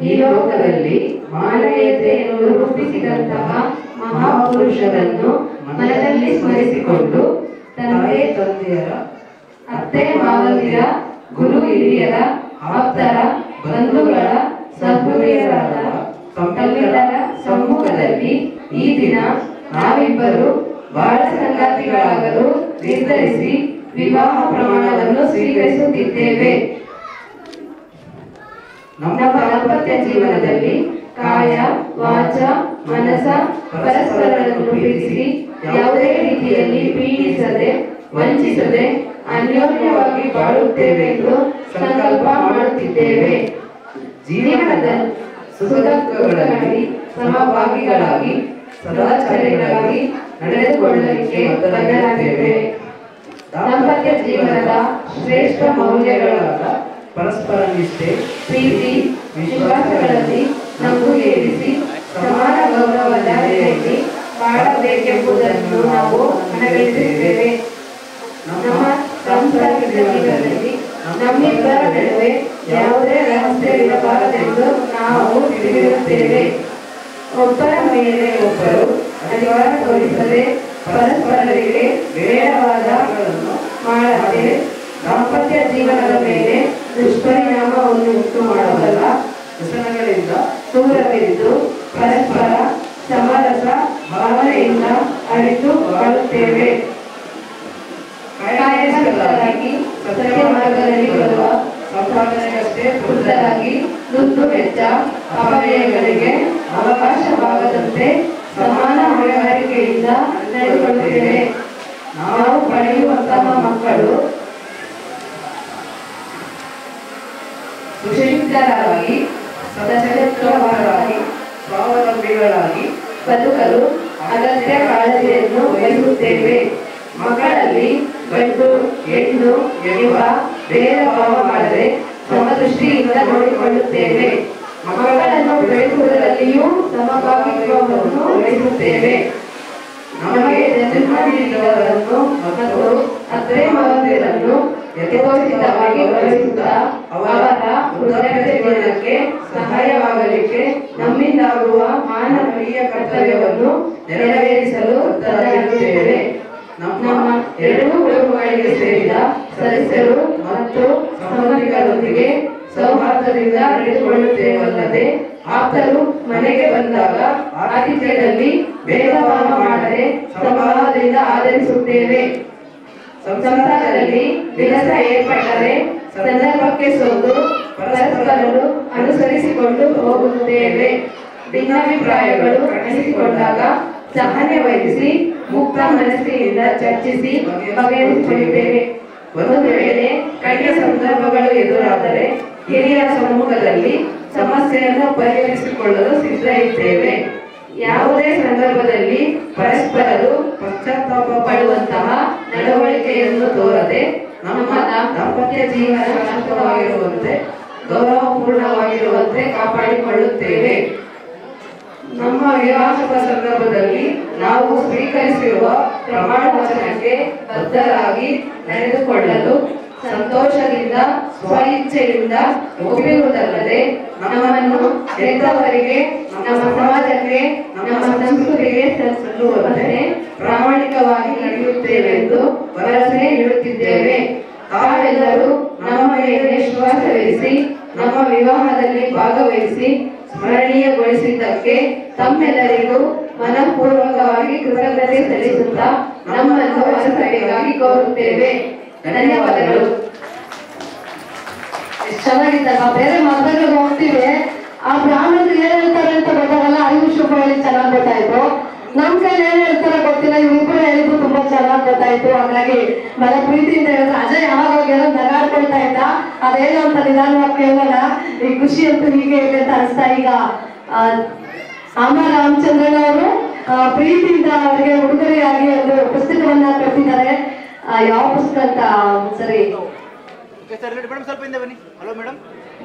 ಈ ಲೋಕದಲ್ಲಿ ಮಾನವೀಯತೆಯನ್ನು ರೂಪಿಸಿದಂತಹ ಮಹಾಪುರುಷರನ್ನು ಮನದಲ್ಲಿ ಸ್ಮರಿಸಿಕೊಂಡು ತಂದೆ ತಂದೆಯರ, ಅತ್ತೆ ಮಾವಂದಿರ, ಗುರು ಹಿರಿಯರ, ಆಪ್ತರ, ಬಂಧುಗಳ, ಸಹೃದಯರಾದ ತಮ್ಮೆಲ್ಲರ ಸಮ್ಮುಖದಲ್ಲಿ ಈ ದಿನ ನಾವಿಬ್ಬರು ಬಾಳ ಸಂಗಾತಿಗಳಾಗಲು ನಿರ್ಧರಿಸಿ ವಿವಾಹ ಪ್ರಮಾಣವನ್ನು ಸ್ವೀಕರಿಸುತ್ತಿದ್ದೇವೆ. ನಮ್ಮ ದಾಂಪತ್ಯ ಜೀವನದಲ್ಲಿ ಕಾಯ, ವಾಚ, ಮನಸ ಪರಸ್ಪರರನ್ನು ಪ್ರೀತಿಸಿ ಯಾವುದೇ ರೀತಿಯಲ್ಲಿ ಪೀಡಿಸದೆ, ವಂಚಿಸದೆ ಅನ್ಯೋನ್ಯವಾಗಿ ಬಾಳುತ್ತೇವೆ ಎಂದು ಸಂಕಲ್ಪ ಮಾಡುತ್ತಿದ್ದೇವೆ. ಜೀವನದ ಸುಖಗಳಲ್ಲಿ ಸಮಭಾಗಿಗಳಾಗಿ ಸದಾಚಾರಿಗಳಾಗಿ ನಡೆದುಕೊಳ್ಳಲಿಕ್ಕೆ ಬದ್ಧರಾಗಿದ್ದೇವೆ. ದಾಂಪತ್ಯ ಜೀವನದ ಶ್ರೇಷ್ಠ ಮೌಲ್ಯಗಳಾದ ಪರಸ್ಪರ ನಿಷ್ಠೆ, ಪ್ರೀತಿ, ವಿಶ್ವಾಸಗಳಲ್ಲಿ ನಮಗೂ ಏರಿಸಿ ಸಮಾನ ಗೌರವದ ನೆಲೆಯಲ್ಲಿ ಬಾಳಬೇಕೆಂಬುದನ್ನು ನಾವು ಮನಗಂಡಿದ್ದೇವೆ. ನಮ್ಮ ಸಾಂಸಾರಿಕ ಜೀವನದಲ್ಲಿ ನಮ್ಮಿಬ್ಬರ ನಡುವೆ ಯಾವುದೇ ರಹಸ್ಯವಿರಬಾರದೆಂದು ನಾವು ತಿಳಿದಿರುತ್ತೇವೆ. ಒಬ್ಬರ ಮೇಲೆ ಒಬ್ಬರು ಅಧಿಕಾರ ತೋರಿಸದೆ ಪರಸ್ಪರರಿಗೆ ಬೇಡವಾದಗಳನ್ನು ಮಾಡದೆ ದಾಂಪತ್ಯ ಜೀವನದ ಮೇಲೆ ದುಷ್ಪರಿಣಾಮವನ್ನು ಉಂಟು ಮಾಡಬಲ್ಲ ವ್ಯಸನಗಳಿಂದ ದೂರವಿದ್ದು ಪರಸ್ಪರ ಸಮರಸ ಭಾವನೆಯಿಂದ ಅರಿತು ಬಾಳುತ್ತೇವೆ. ಕಾಯಕಸ್ಥರಾಗಿ ಸತ್ಯ ಮಾರ್ಗದಲ್ಲಿ ಬರುವ ಸಂಪಾದನೆಗಷ್ಟೇ ವೃದ್ಧರಾಗಿ ದುಡ್ಡು ವೆಚ್ಚ ಅಪವ್ಯಯಗಳಿಗೆ ಅವಕಾಶವಾಗದಂತೆ ಸಮಾನ ಹೊಣೆಗಾರಿಕೆಯಿಂದ ನಡೆದುಕೊಳ್ಳುತ್ತೇವೆ. ನಾವು ಪಡೆಯುವಂತಹ ಮಕ್ಕಳು ಸುಶಿಕ್ಷಿತರಾಗಿ ಸದಸ್ಯತ್ವರಾಗಿ ಸ್ವಾವಲಂಬಿಗಳಾಗಿ ಬದುಕಲು ಅಗತ್ಯ ಕಾಳಜಿಯನ್ನು ವಹಿಸುತ್ತೇವೆ. ಮಕ್ಕಳಲ್ಲಿ ಗಂಡು ಹೆಣ್ಣು ಎಂಬ ಭೇದ ಭಾವ ಮಾಡದೆ ಸಮದೃಷ್ಟಿಯಿಂದ ನೋಡಿಕೊಳ್ಳುತ್ತೇವೆ. ಮಕ್ಕಳನ್ನು ಬೆಳೆಸುವುದರಲ್ಲಿಯೂ ಸಮಭಾಗಿತ್ವವನ್ನು ವಹಿಸುತ್ತೇವೆ. ನಮಗೆ ಜನ್ಮ ನೀಡಿದವರನ್ನು ಮತ್ತು ಅತ್ತೆ ಮಾವಂದಿರನ್ನು ಯಥೋಚಿತವಾಗಿ ಗೌರವಿಸುತ್ತಾ ಅವರ ವೃದ್ಧಾಪ್ಯ ಜೀವನಕ್ಕೆ ಸಹಾಯವಾಗಲಿಕ್ಕೆ ನಮ್ಮಿಂದಾಗುವ ಮಾನವೀಯ ಕರ್ತವ್ಯವನ್ನು ನೆರವೇರಿಸಲು ಬದ್ಧರಾಗಿರುತ್ತೇವೆ. ನಮ್ಮ ಎರಡೂ ಕುಟುಂಬಗಳಿಗೆ ಸೇರಿದ ಸದಸ್ಯರು ಮತ್ತು ಸಂಬಂಧಿಕರೊಂದಿಗೆ ಸೌಹಾರ್ದದಿಂದ ನಡೆದುಕೊಳ್ಳುತ್ತೇವಲ್ಲದೆ ಆಪ್ತರು ಮನೆಗೆ ಬಂದಾಗ ಆತಿಥ್ಯದಲ್ಲಿ ಭೇದ ಭಾವ ಮಾಡದೆ ಸಮಭಾವದಿಂದ ಆಧರಿಸುತ್ತೇವೆ. ಸಂಸಾರದಲ್ಲಿ ವಿರಸ ಏರ್ಪಟ್ಟರೆ ಸಂದರ್ಭಕ್ಕೆ ಸೋತು ಪರಸ್ಪರರು ಅನುಸರಿಸಿಕೊಂಡು ಹೋಗುತ್ತೇವೆ. ಭಿನ್ನಾಭಿಪ್ರಾಯಗಳು ಕಾಣಿಸಿಕೊಂಡಾಗ ಸಹನೆ ವಹಿಸಿ ಮುಕ್ತ ಮನಸ್ಸಿನಿಂದ ಚರ್ಚಿಸಿ ಬಗೆಹರಿಸಿಕೊಳ್ಳುತ್ತೇವೆ. ಒಂದು ವೇಳೆ ಕಠಿಣ ಸಂದರ್ಭಗಳು ಎದುರಾದರೆ ಹಿರಿಯರ ಸಮ್ಮುಖದಲ್ಲಿ ಸಮಸ್ಯೆಯನ್ನು ಪರಿಹರಿಸಿಕೊಳ್ಳಲು ಸಿದ್ಧ ಇದ್ದೇವೆ. ಯಾವುದೇ ಸಂದರ್ಭದಲ್ಲಿ ಪರಸ್ಪರರು ಪಶ್ಚಾತ್ತಾಪ ಪಡುವಂತಹ ನಡವಳಿಕೆಯನ್ನು ತೋರದೆ ನಮ್ಮ ದಾಂಪತ್ಯ ಜೀವನ ಶಾಂತವಾಗಿರುವಂತೆ ಗೌರವಪೂರ್ಣವಾಗಿರುವಂತೆ ಕಾಪಾಡಿಕೊಳ್ಳುತ್ತೇವೆ. ನಮ್ಮ ವಿವಾಹದ ಸಂದರ್ಭದಲ್ಲಿ ನಾವು ಸ್ವೀಕರಿಸಿರುವ ಪ್ರಮಾಣ ವಚನಕ್ಕೆ ಬದ್ಧರಾಗಿ ನಡೆದುಕೊಳ್ಳಲು ಸಂತೋಷದಿಂದ ಸ್ವಇಚ್ಛೆಯಿಂದ ಒಪ್ಪಿರುವುದಲ್ಲದೆ ನಮ್ಮನ್ನು ಹೆತ್ತವರಿಗೆ ನಮ್ಮ ಸಮಾಜಕ್ಕೆ ನಮ್ಮ ಸಂಸ್ಕೃತಿಗೆ ಸಲ್ಲುವಂತೆ ಪ್ರಾಮಾಣಿಕವಾಗಿ ನಡೆಯುತ್ತೇವೆಂದು ಭರವಸೆ ನೀಡುತ್ತಿದ್ದೇವೆ. ತಾವೆಲ್ಲರೂ ನಮ್ಮ ಮೇಲೆ ವಿಶ್ವಾಸವಿರಿಸಿ ನಮ್ಮ ವಿವಾಹದಲ್ಲಿ ಭಾಗವಹಿಸಿ ಸ್ಮರಣೀಯಗೊಳಿಸಿದ್ದಕ್ಕೆ ತಮ್ಮೆಲ್ಲರಿಗೂ ಮನಪೂರ್ವಕವಾಗಿ ಕೃತಜ್ಞತೆ ಸಲ್ಲಿಸುತ್ತಾ ನಮ್ಮನ್ನು ಅನುಸರಿಗಾಗಿ ಕೋರುತ್ತೇವೆ. ಧನ್ಯವಾದಗಳು. ಚೆನ್ನಾಗಿತ್ತಲ್ಲ. ಬೇರೆ ಮದುವೆಗಳಿಗೆ ಹೋಗ್ತೀವಿ, ಆ ಬ್ರಾಹ್ಮಣರು ಏನ್ ಹೇಳ್ತಾರೆ ಅಂತ ಗೊತ್ತಾಗಲ್ಲ. ಅರಿವು ಶುಭ ಹೇಳಿ ಚೆನ್ನಾಗಿ ಗೊತ್ತಾಯ್ತು. ನಮ್ ಕೈಲಿ ಏನ್ ಹೇಳ್ತಾರೆ ಗೊತ್ತಿಲ್ಲ. ಇವ್ರಿಬ್ರು ಹೇಳಿದ್ರು ತುಂಬಾ ಚೆನ್ನಾಗಿ ಗೊತ್ತಾಯ್ತು. ಹಾಗಾಗಿ ಬಹಳ ಪ್ರೀತಿಯಿಂದ ಹೇಳಿದ್ರು. ಅಜಯ್ ಯಾವಾಗ ಹೋಗ್ಯಾರ ನಗಾಡ್ಕೊಳ್ತಾ ಇದ್ದ. ಅದೇನು ಅಂತ ನಿಧಾನವಾಗಿ ಕೇಳೋಣ. ಈ ಖುಷಿ ಅಂತೂ ಹೀಗೆ ಇದೆ ಅಂತ ಅನಿಸ್ತಾ. ಈಗ ಅಮ್ಮ ರಾಮಚಂದ್ರನ್ ಅವರು ಪ್ರೀತಿಯಿಂದ ಅವರಿಗೆ ಉಡುಗೊರೆಯಾಗಿ ಒಂದು ಪುಸ್ತಕವನ್ನ ಕೊಟ್ಟಿದ್ದಾರೆ. ಯಾವ ಪುಸ್ತಕ ಅಂತ ಸರಿ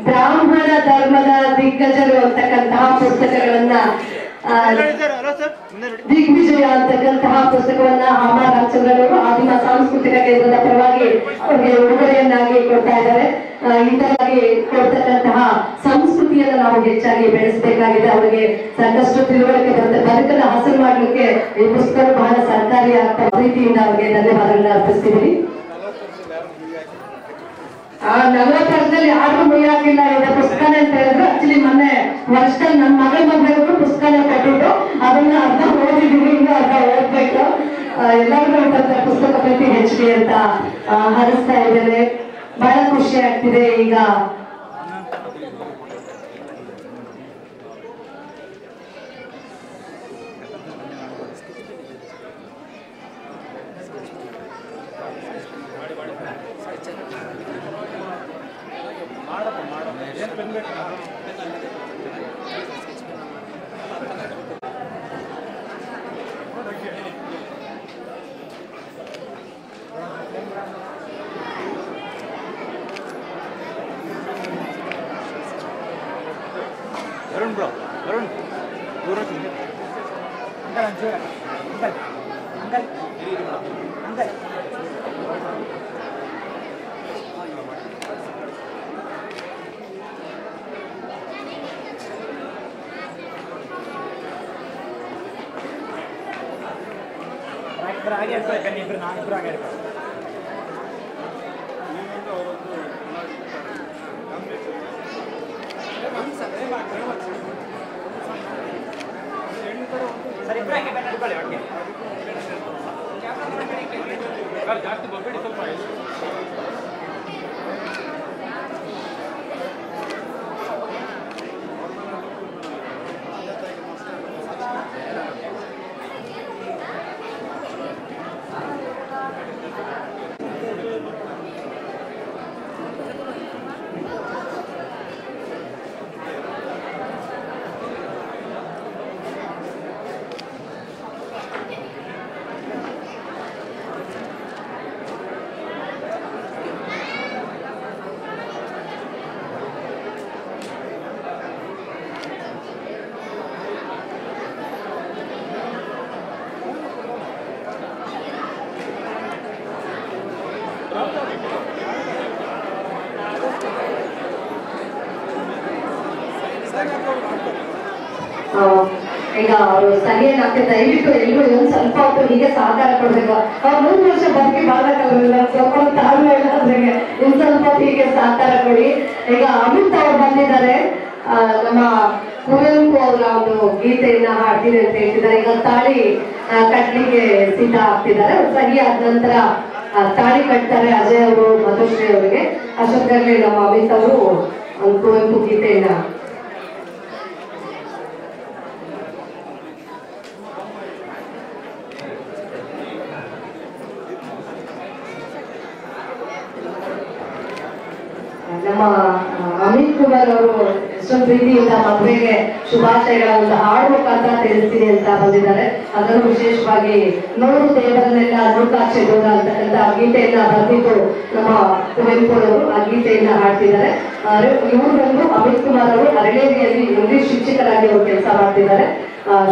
ಬ್ರಾಹ್ಮಣ ಧರ್ಮದ ದಿಗ್ಗಜರು ಅಂತಕ್ಕಂತಹ ಪುಸ್ತಕಗಳನ್ನ ದಿಗ್ವಿಜಯ ಅಂತಕ್ಕಂತಹ ಪುಸ್ತಕವನ್ನ ಅಮ್ಮ ರಾಮಚಂದ್ರನವರು ಆದಿಮ ಸಾಂಸ್ಕೃತಿಕ ಕೇಂದ್ರದ ಪರವಾಗಿ ಅವರಿಗೆ ಉಡುಗೊರೆಯನ್ನಾಗಿ ಕೊಡ್ತಾ ಇದ್ದಾರೆ. ಇಂಥವಾಗಿ ಕೊಡ್ತಕ್ಕಂತಹ ಸಂಸ್ಕೃತಿಯನ್ನು ನಾವು ಹೆಚ್ಚಾಗಿ ಬೆಳೆಸಬೇಕಾಗಿದೆ. ಅವರಿಗೆ ಸಾಕಷ್ಟು ತಿಳುವಳಿಕೆ ಬರುತ್ತೆ. ಬದುಕನ್ನು ಹಸನು ಮಾಡಲಿಕ್ಕೆ ಈ ಪುಸ್ತಕ ಬಹಳ ಸಹಕಾರಿ ಆಗ್ತಾ. ಪ್ರೀತಿಯಿಂದ ಅವರಿಗೆ ಧನ್ಯವಾದಗಳನ್ನ ಅರ್ಪಿಸ್ತೀವಿ. 40 ವರ್ಷದಲ್ಲಿ ಯಾರಿಗೂ ಮುಗಿಯಾಗಿಲ್ಲ ಇದೆ ಪುಸ್ತಕನೇ ಅಂತ ಹೇಳಿದ್ರು. ಆಕ್ಚುಲಿ ಮೊನ್ನೆ ವರ್ಷದಲ್ಲಿ ನನ್ನ ಮಗಳ ಮದುವೆಗೂ ಪುಸ್ತಕನೇ ಕೊಟ್ಟಿದ್ದು. ಅದನ್ನ ಅರ್ಧ ಓದಿದೀವಿ, ಇನ್ನೂ ಅರ್ಧ ಓದ್ಬೇಕು. ಎಲ್ಲರಿಗೂ ಪುಸ್ತಕ ಪ್ರೀತಿ ಹೆಚ್ಚಿಗೆ ಅಂತ ಹರಿಸ್ತಾ ಇದ್ದೇನೆ. ಬಹಳ ಖುಷಿ ಆಗ್ತಿದೆ. ಈಗ Bro. ಈಗ ಅವರು ಸರಿಯಾಗಿ ದಯವಿಟ್ಟು ಎಲ್ಲರೂ ಒಂದು ಸ್ವಲ್ಪ ಹೊತ್ತು ಹೀಗೆ ಸಹಕಾರ ಕೊಡ್ಬೇಕು. ಅವ್ರು 3 ವರ್ಷ ಬದುಕಿ ಬಾಳಕಲ್ಲ, ಸ್ವಲ್ಪ ತಾಳ್ಮೆ ಇಲ್ಲ ಅದ್ರಿಗೆ ಇನ್ನು ಸ್ವಲ್ಪ ಹೀಗೆ ಸಹಕಾರ ಕೊಡಿ. ಈಗ ಅಮಿತ್ ಅವ್ರು ಬಂದಿದ್ದಾರೆ, ನಮ್ಮ ಕುವೆಂಪು ಅವರ ಒಂದು ಗೀತೆಯನ್ನ ಹಾಡ್ತೀನಿ ಅಂತ ಹೇಳ್ತಿದ್ದಾರೆ. ಈಗ ತಾಳಿ ಕಟ್ಲಿಕ್ಕೆ ಸಿದ್ಧ ಆಗ್ತಿದ್ದಾರೆ. ಸರಿಯಾದ ನಂತರ ತಾಳಿ ಕಟ್ತಾರೆ ಅಜಯ್ ಅವರು ಮಧುಶ್ರೀ ಅವರಿಗೆ. ಅಷ್ಟೊತ್ತಿಗೆ ನಮ್ಮ ಅಮಿತ್ ಅವರು ಒಂದು ಕುವೆಂಪು ಗೀತೆಯನ್ನ ನಮ್ಮ ಅಮಿತ್ ಕುಮಾರ್ ಅವರು ಎಷ್ಟೊಂದು ಪ್ರೀತಿಯಿಂದ ಮದುವೆಗೆ ಶುಭಾಶಯಗಳ ಒಂದು ಹಾಡು ಮುಖಾಂತರ ತಿಳಿಸ್ತೀನಿ ಅಂತ ಬಂದಿದ್ದಾರೆ. ಅದನ್ನು ವಿಶೇಷವಾಗಿ ನೋಡು ದೇವರನ್ನೆಲ್ಲ ನೂಕಾಚೆ ದೂರ ಅಂತಕ್ಕಂಥ ಗೀತೆಯನ್ನ ಬರೆದಿದ್ದು ನಮ್ಮ ಕುವೆಂಪು ಅವರು ಆ ಗೀತೆಯನ್ನ ಹಾಡ್ತಿದ್ದಾರೆ. ಇವರು ಬಂದು ಅಮಿತ್ ಕುಮಾರ್ ಅವರು ಅರಳೇರಿಯಲ್ಲಿ ಇಂಗ್ಲಿಷ್ ಶಿಕ್ಷಕರಾಗಿ ಅವರು ಕೆಲಸ ಮಾಡ್ತಿದ್ದಾರೆ.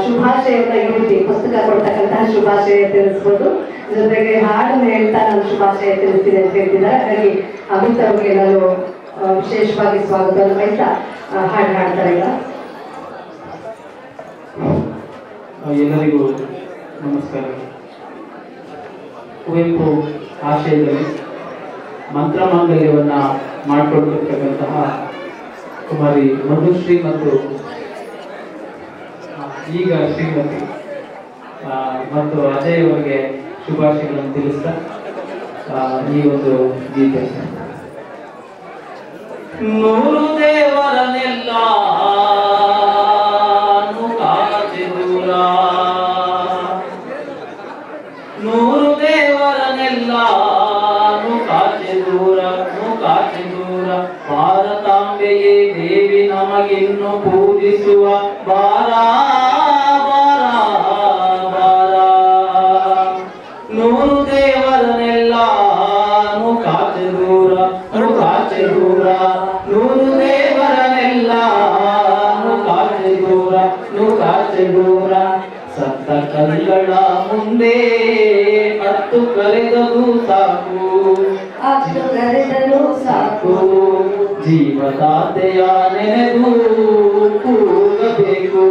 ಶುಭಾಶಯನ್ನ ಈ ರೀತಿ ಪುಸ್ತಕ ಕೊಡ್ತಕ್ಕಂತಹ ಶುಭಾಶಯ ತಿಳಿಸ್ಬೋದು, ಜೊತೆಗೆ ಹಾಡನ್ನು ಹೇಳ್ತಾ ನಾನು ಶುಭಾಶಯ ತಿಳಿಸ್ತೀನಿ ಅಂತ ಹೇಳ್ತಿದ್ದಾರೆ. ಹಾಗಾಗಿ ಅಮಿತ್ ಅವ್ರಿಗೆ ನಾನು ವಿಶೇಷವಾಗಿ ಸ್ವಾಗತವನ್ನು ಬಯಸ್ತಾ ಹಾಡು ಹಾಡ್ತಾರೆ. ಈಗ ಎಲ್ಲರಿಗೂ ನಮಸ್ಕಾರ. ಕುವೆಂಪು ಆಶಯದಲ್ಲಿ ಮಂತ್ರಮಾಂಗಲ್ಯವನ್ನ ಮಾಡಿಕೊಂಡಿರ್ತಕ್ಕಂತಹ ಕುಮಾರಿ ಮಧುಶ್ರೀ ಮತ್ತು ಈಗ ಶ್ರೀಮತಿ ಮತ್ತು ಅಜಯ್ ಅವರಿಗೆ ಶುಭಾಶಯಗಳನ್ನು ತಿಳಿಸ್ತಾ ಈ ಒಂದು ಗೀತೆ. ನೂರು ದೇವರನೆಲ್ಲ ಕಾಚೆ ದೂರ, ನೂರು ದೇವರನೆಲ್ಲ ಕಾಚೆ ದೂರ, ಕಾಚೆ ದೂರ. ಭಾರತಾಂಬೆಯೇ ದೇವಿ ನಮಗಿನ್ನು ಪೂಜಿಸುವ ಬಾರ ಬಾರ ಬಾರ. ನೂರು ದೇವರನೆಲ್ಲ ಕಾಚೆ ದೂರ, ಕಾಚೆ ದೂರ. ನೂರು ದೇವರನೆಲ್ಲ ಕಾಚೆ ದೂರ, ಕಾಚೆ ದೂರ. ಸತ್ತ ಕಲ್ಲುಗಳ ಮುಂದೆ ಹತ್ತು ಕರೆದರೂ ಸಾಕು, ಅಷ್ಟು ಕರೆದರೂ ಸಾಕು. ಜೀವದಾತೆಯ ನೆನೆದು ಕೂಗಬೇಕು.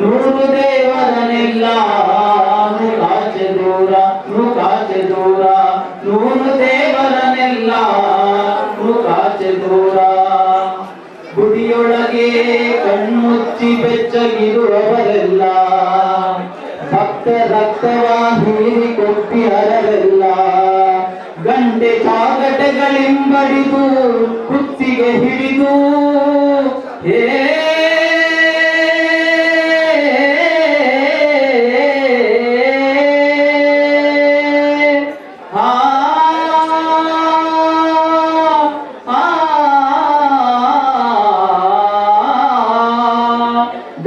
ನೂರು ದೇವರನೆಲ್ಲ ಕಾಚೆ ದೂರ, ಕಾಚೆ ದೂರ. ನೂರು ದೇವರನೆಲ್ಲ ಕಾಚೆ ದೂರ. ಗುಡಿಯೊಳಗೆ ಕಣ್ಮುಚ್ಚಿ ಬೆಚ್ಚಗಿರುವವರೆಲ್ಲ ಭಕ್ತ ರಕ್ತವ ಹೀರಿಕೊಟ್ಟಿ ಹರವೆಲ್ಲ. ಗಂಟೆ ಕಾಗಟಗಳಿಂಬಡಿದು ಕುತ್ತಿಗೆ ಹಿಡಿದು ಹೇ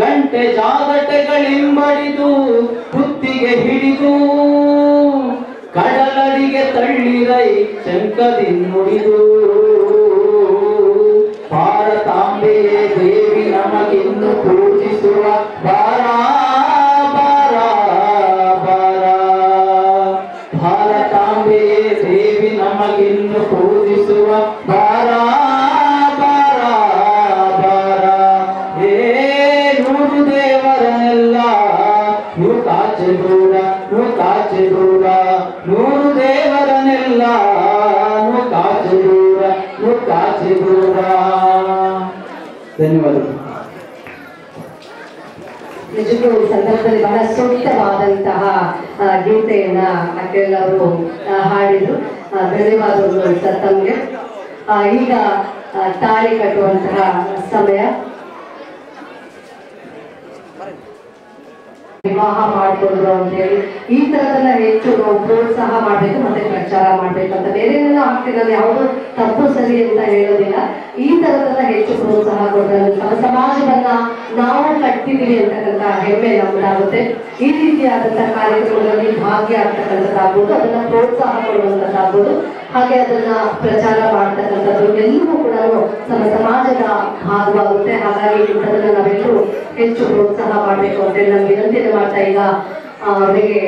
ಗಂಟೆ ಜಾಗಟೆಗಳಿಂಬಡಿದು ಕುತ್ತಿಗೆ ಹಿಡಿದು ಕಡಲಡಿಗೆ ತಳ್ಳಿರೈ ಶಂಕದಿನ್ನುಡಿದು. ಭಾರತಾಂಬೆಯೇ ದೇವಿ ನಮಗೆ ನೀವು ಕಾಚೆ ದೂರ ನೀವು ಕಾಚೆ ದೂರ ನೂರು ದೇವರನ್ನೆಲ್ಲ ನೀವು ಕಾಚೆ ದೂರ ನೀವು ಕಾಚೆ ದೂರ. ಧನ್ಯವಾದಗಳು. ನಿಜಕ್ಕೂ ಈ ಸಂದರ್ಭದಲ್ಲಿ ಬಹಳ ಸೂಕ್ತವಾದಂತಹ ಗೀತೆಯನ್ನ ಅಖಿಲ್ ಅವರು ಹಾಡಿದ್ರು. ಧನ್ಯವಾದಗಳು ಸರ್ ತಮಗೆ. ಈಗ ತಾಳಿ ಕಟ್ಟುವಂತಹ ಸಮಯ. ವಿವಾಹ ಮಾಡಿಕೊಂಡ್ರು ಅಂತೇಳಿ ಈ ತರದನ್ನ ಹೆಚ್ಚು ಪ್ರೋತ್ಸಾಹ ಮಾಡ್ಬೇಕು, ಮತ್ತೆ ಪ್ರಚಾರ ಮಾಡ್ಬೇಕು ಅಂತ ಬೇರೆನೆಲ್ಲ ಆಗ್ತಿರೋದು ಯಾವುದು ತಪ್ಪು ಸರಿ ಅಂತ ಹೇಳೋದಿಲ್ಲ. ಈ ತರದನ್ನ ಹೆಚ್ಚು ಪ್ರೋತ್ಸಾಹ ಕೊಟ್ಟರೆ ನಮ್ಮ ಸಮಾಜವನ್ನ ನಾವು ಕಟ್ತಿದೀವಿ ಅಂತಕ್ಕಂಥ ಹೆಮ್ಮೆ ನಮ್ಮದಾಗುತ್ತೆ. ಈ ರೀತಿಯಾದಂತಹ ಕಾರ್ಯಕ್ರಮಗಳಲ್ಲಿ ಭಾಗಿಯಾಗ್ತಕ್ಕಂಥದ್ದಾಗ್ಬೋದು, ಅದನ್ನ ಪ್ರೋತ್ಸಾಹ ಕೊಡುವಂಥದ್ದಾಗ್ಬೋದು, ಹಾಗೆ ಅದನ್ನ ಪ್ರಚಾರ ಮಾಡ್ತಕ್ಕಂಥದ್ದು ಎಲ್ಲವೂ ಕೂಡ ನಮ್ಮ ಸಮಾಜದ ಭಾಗವಾಗುತ್ತೆ. ಹಾಗಾಗಿ ಇಂಥದನ್ನ ನಾವೆಲ್ಲರೂ ಹೆಚ್ಚು ಪ್ರೋತ್ಸಾಹ ಮಾಡಬೇಕು ಅಂತ ನಾನು ವಿನಂತಿಯನ್ನು ಮಾಡ್ತಾ ಈಗ ಅವರಿಗೆ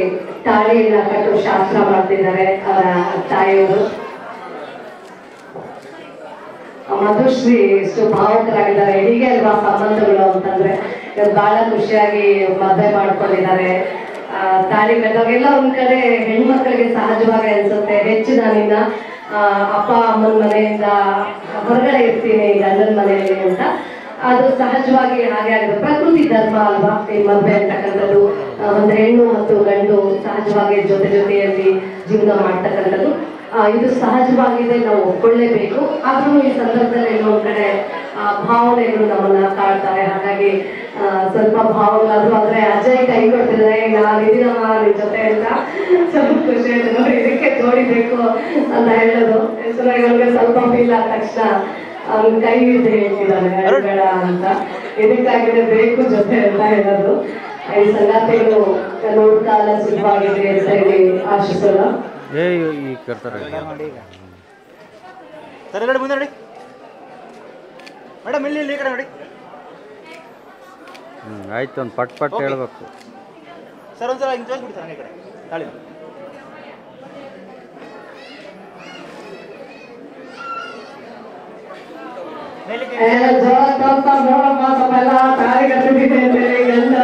ತಾಳಿಯನ್ನ ಕಟ್ಟುವ ಶಾಸ್ತ್ರ ಮಾಡ್ತಿದ್ದಾರೆ ಅವರ ತಾಯಿಯವರು. ಮಧುಶ್ರೀ ಎಷ್ಟು ಭಾವುಕರಾಗಿದ್ದಾರೆ. ಹೀಗೆ ಅಲ್ವಾ ಸಂಬಂಧಗಳು ಅಂತಂದ್ರೆ ಬಹಳ ಖುಷಿಯಾಗಿ ಮದುವೆ ಮಾಡ್ಕೊಂಡಿದ್ದಾರೆ. ತಾಳಿ ಕಟ್ಟೋಗೆಲ್ಲ ಒಂದ್ ಕಡೆ ಹೆಣ್ಮಕ್ಳಿಗೆ ಸಹಜವಾಗಿ ಅನ್ಸುತ್ತೆ, ಹೆಚ್ಚು ನಾನಿನ್ನ ಅಪ್ಪ ಅಮ್ಮನ ಮನೆಯಿಂದ ಹೊರಗಡೆ ಇರ್ತೀನಿ ಗಂಡನ ಮನೆಯಲ್ಲಿ ಅಂತ. ಅದು ಸಹಜವಾಗಿ ಹಾಗೆ ಆಗಿದೆ. ಪ್ರಕೃತಿ ಧರ್ಮ ಅಲ್ವಾ ಈ ಮದುವೆ ಅಂತಕ್ಕಂಥದ್ದು. ಒಂದು ಹೆಣ್ಣು ಮತ್ತು ಗಂಡು ಸಹಜವಾಗಿ ಜೊತೆಯಲ್ಲಿ ಜೀವನ ಮಾಡ್ತಕ್ಕಂಥದ್ದು. ಇದು ಸಹಜವಾಗಿದೆ, ನಾವು ಒಪ್ಕೊಳ್ಳೇಬೇಕು. ಆದ್ರೂ ಈ ಸಂದರ್ಭದಲ್ಲಿ ಇನ್ನೊಂದ್ ಕಡೆ ಭಾವನೆಗಳು ನಮ್ಮನ್ನ ಕಾಡ್ತಾರೆ. ಹಾಗಾಗಿ ಸ್ವಲ್ಪ ಭಾವಗಳಾದ್ರು ಆದ್ರೆ ಅಜಯ್ ಕೈ ಕೊಡ್ತಿದ್ರೆ ನಾನು ಇದೀನಮ್ಮ ನಿನ್ ಜೊತೆ ಅಂತ ಸ್ವಲ್ಪ ಖುಷಿ ಆಯ್ತು ನೋಡಿ. ಇದಕ್ಕೆ ಜೋಡಿಬೇಕು ಅಂತ ಹೇಳೋದು ನನಗೆ ಸ್ವಲ್ಪ ಫೀಲ್ ಆದ ತಕ್ಷಣ ಅವ್ನ ಕೈ ಹಿಡಿದು ಹೇಳ್ತಿದ್ದಾನೆ ಬೇಡ ಅಂತ. ಇದಕ್ಕಾಗಿದೆ ಬೇಕು ಜೊತೆ ಅಂತ ಹೇಳೋದು. ಈ ಸಂಗಾತಿಗಳು ನೋಡ್ತಾ ಎಲ್ಲ ಸುಖವಾಗಿದೆ ಅಂತ ಹೇಳಿ ಆಶಿಸೋಣ. ಸರಿ ನೋಡಿ, ಮುಂದೆ ನೋಡಿ ಮೇಡಮ್, ಇಲ್ಲಿ ಈ ಕಡೆ ನೋಡಿ. ಆಯ್ತು, ಒಂದು ಪಟ್ ಪಟ್ ಹೇಳ್ಬೇಕು ಸರ್. ಒಂದ್ಸಲ ಹಿಂಗೆ ಜೋಗಿಬಿಡಿ ಸರ್, ಈ ಕಡೆ ತಾಳಿ. ತಾಳಿ ಕಟ್ಟಿದ್ದೆ ಅಂತೇಳಿ ಗಂಡ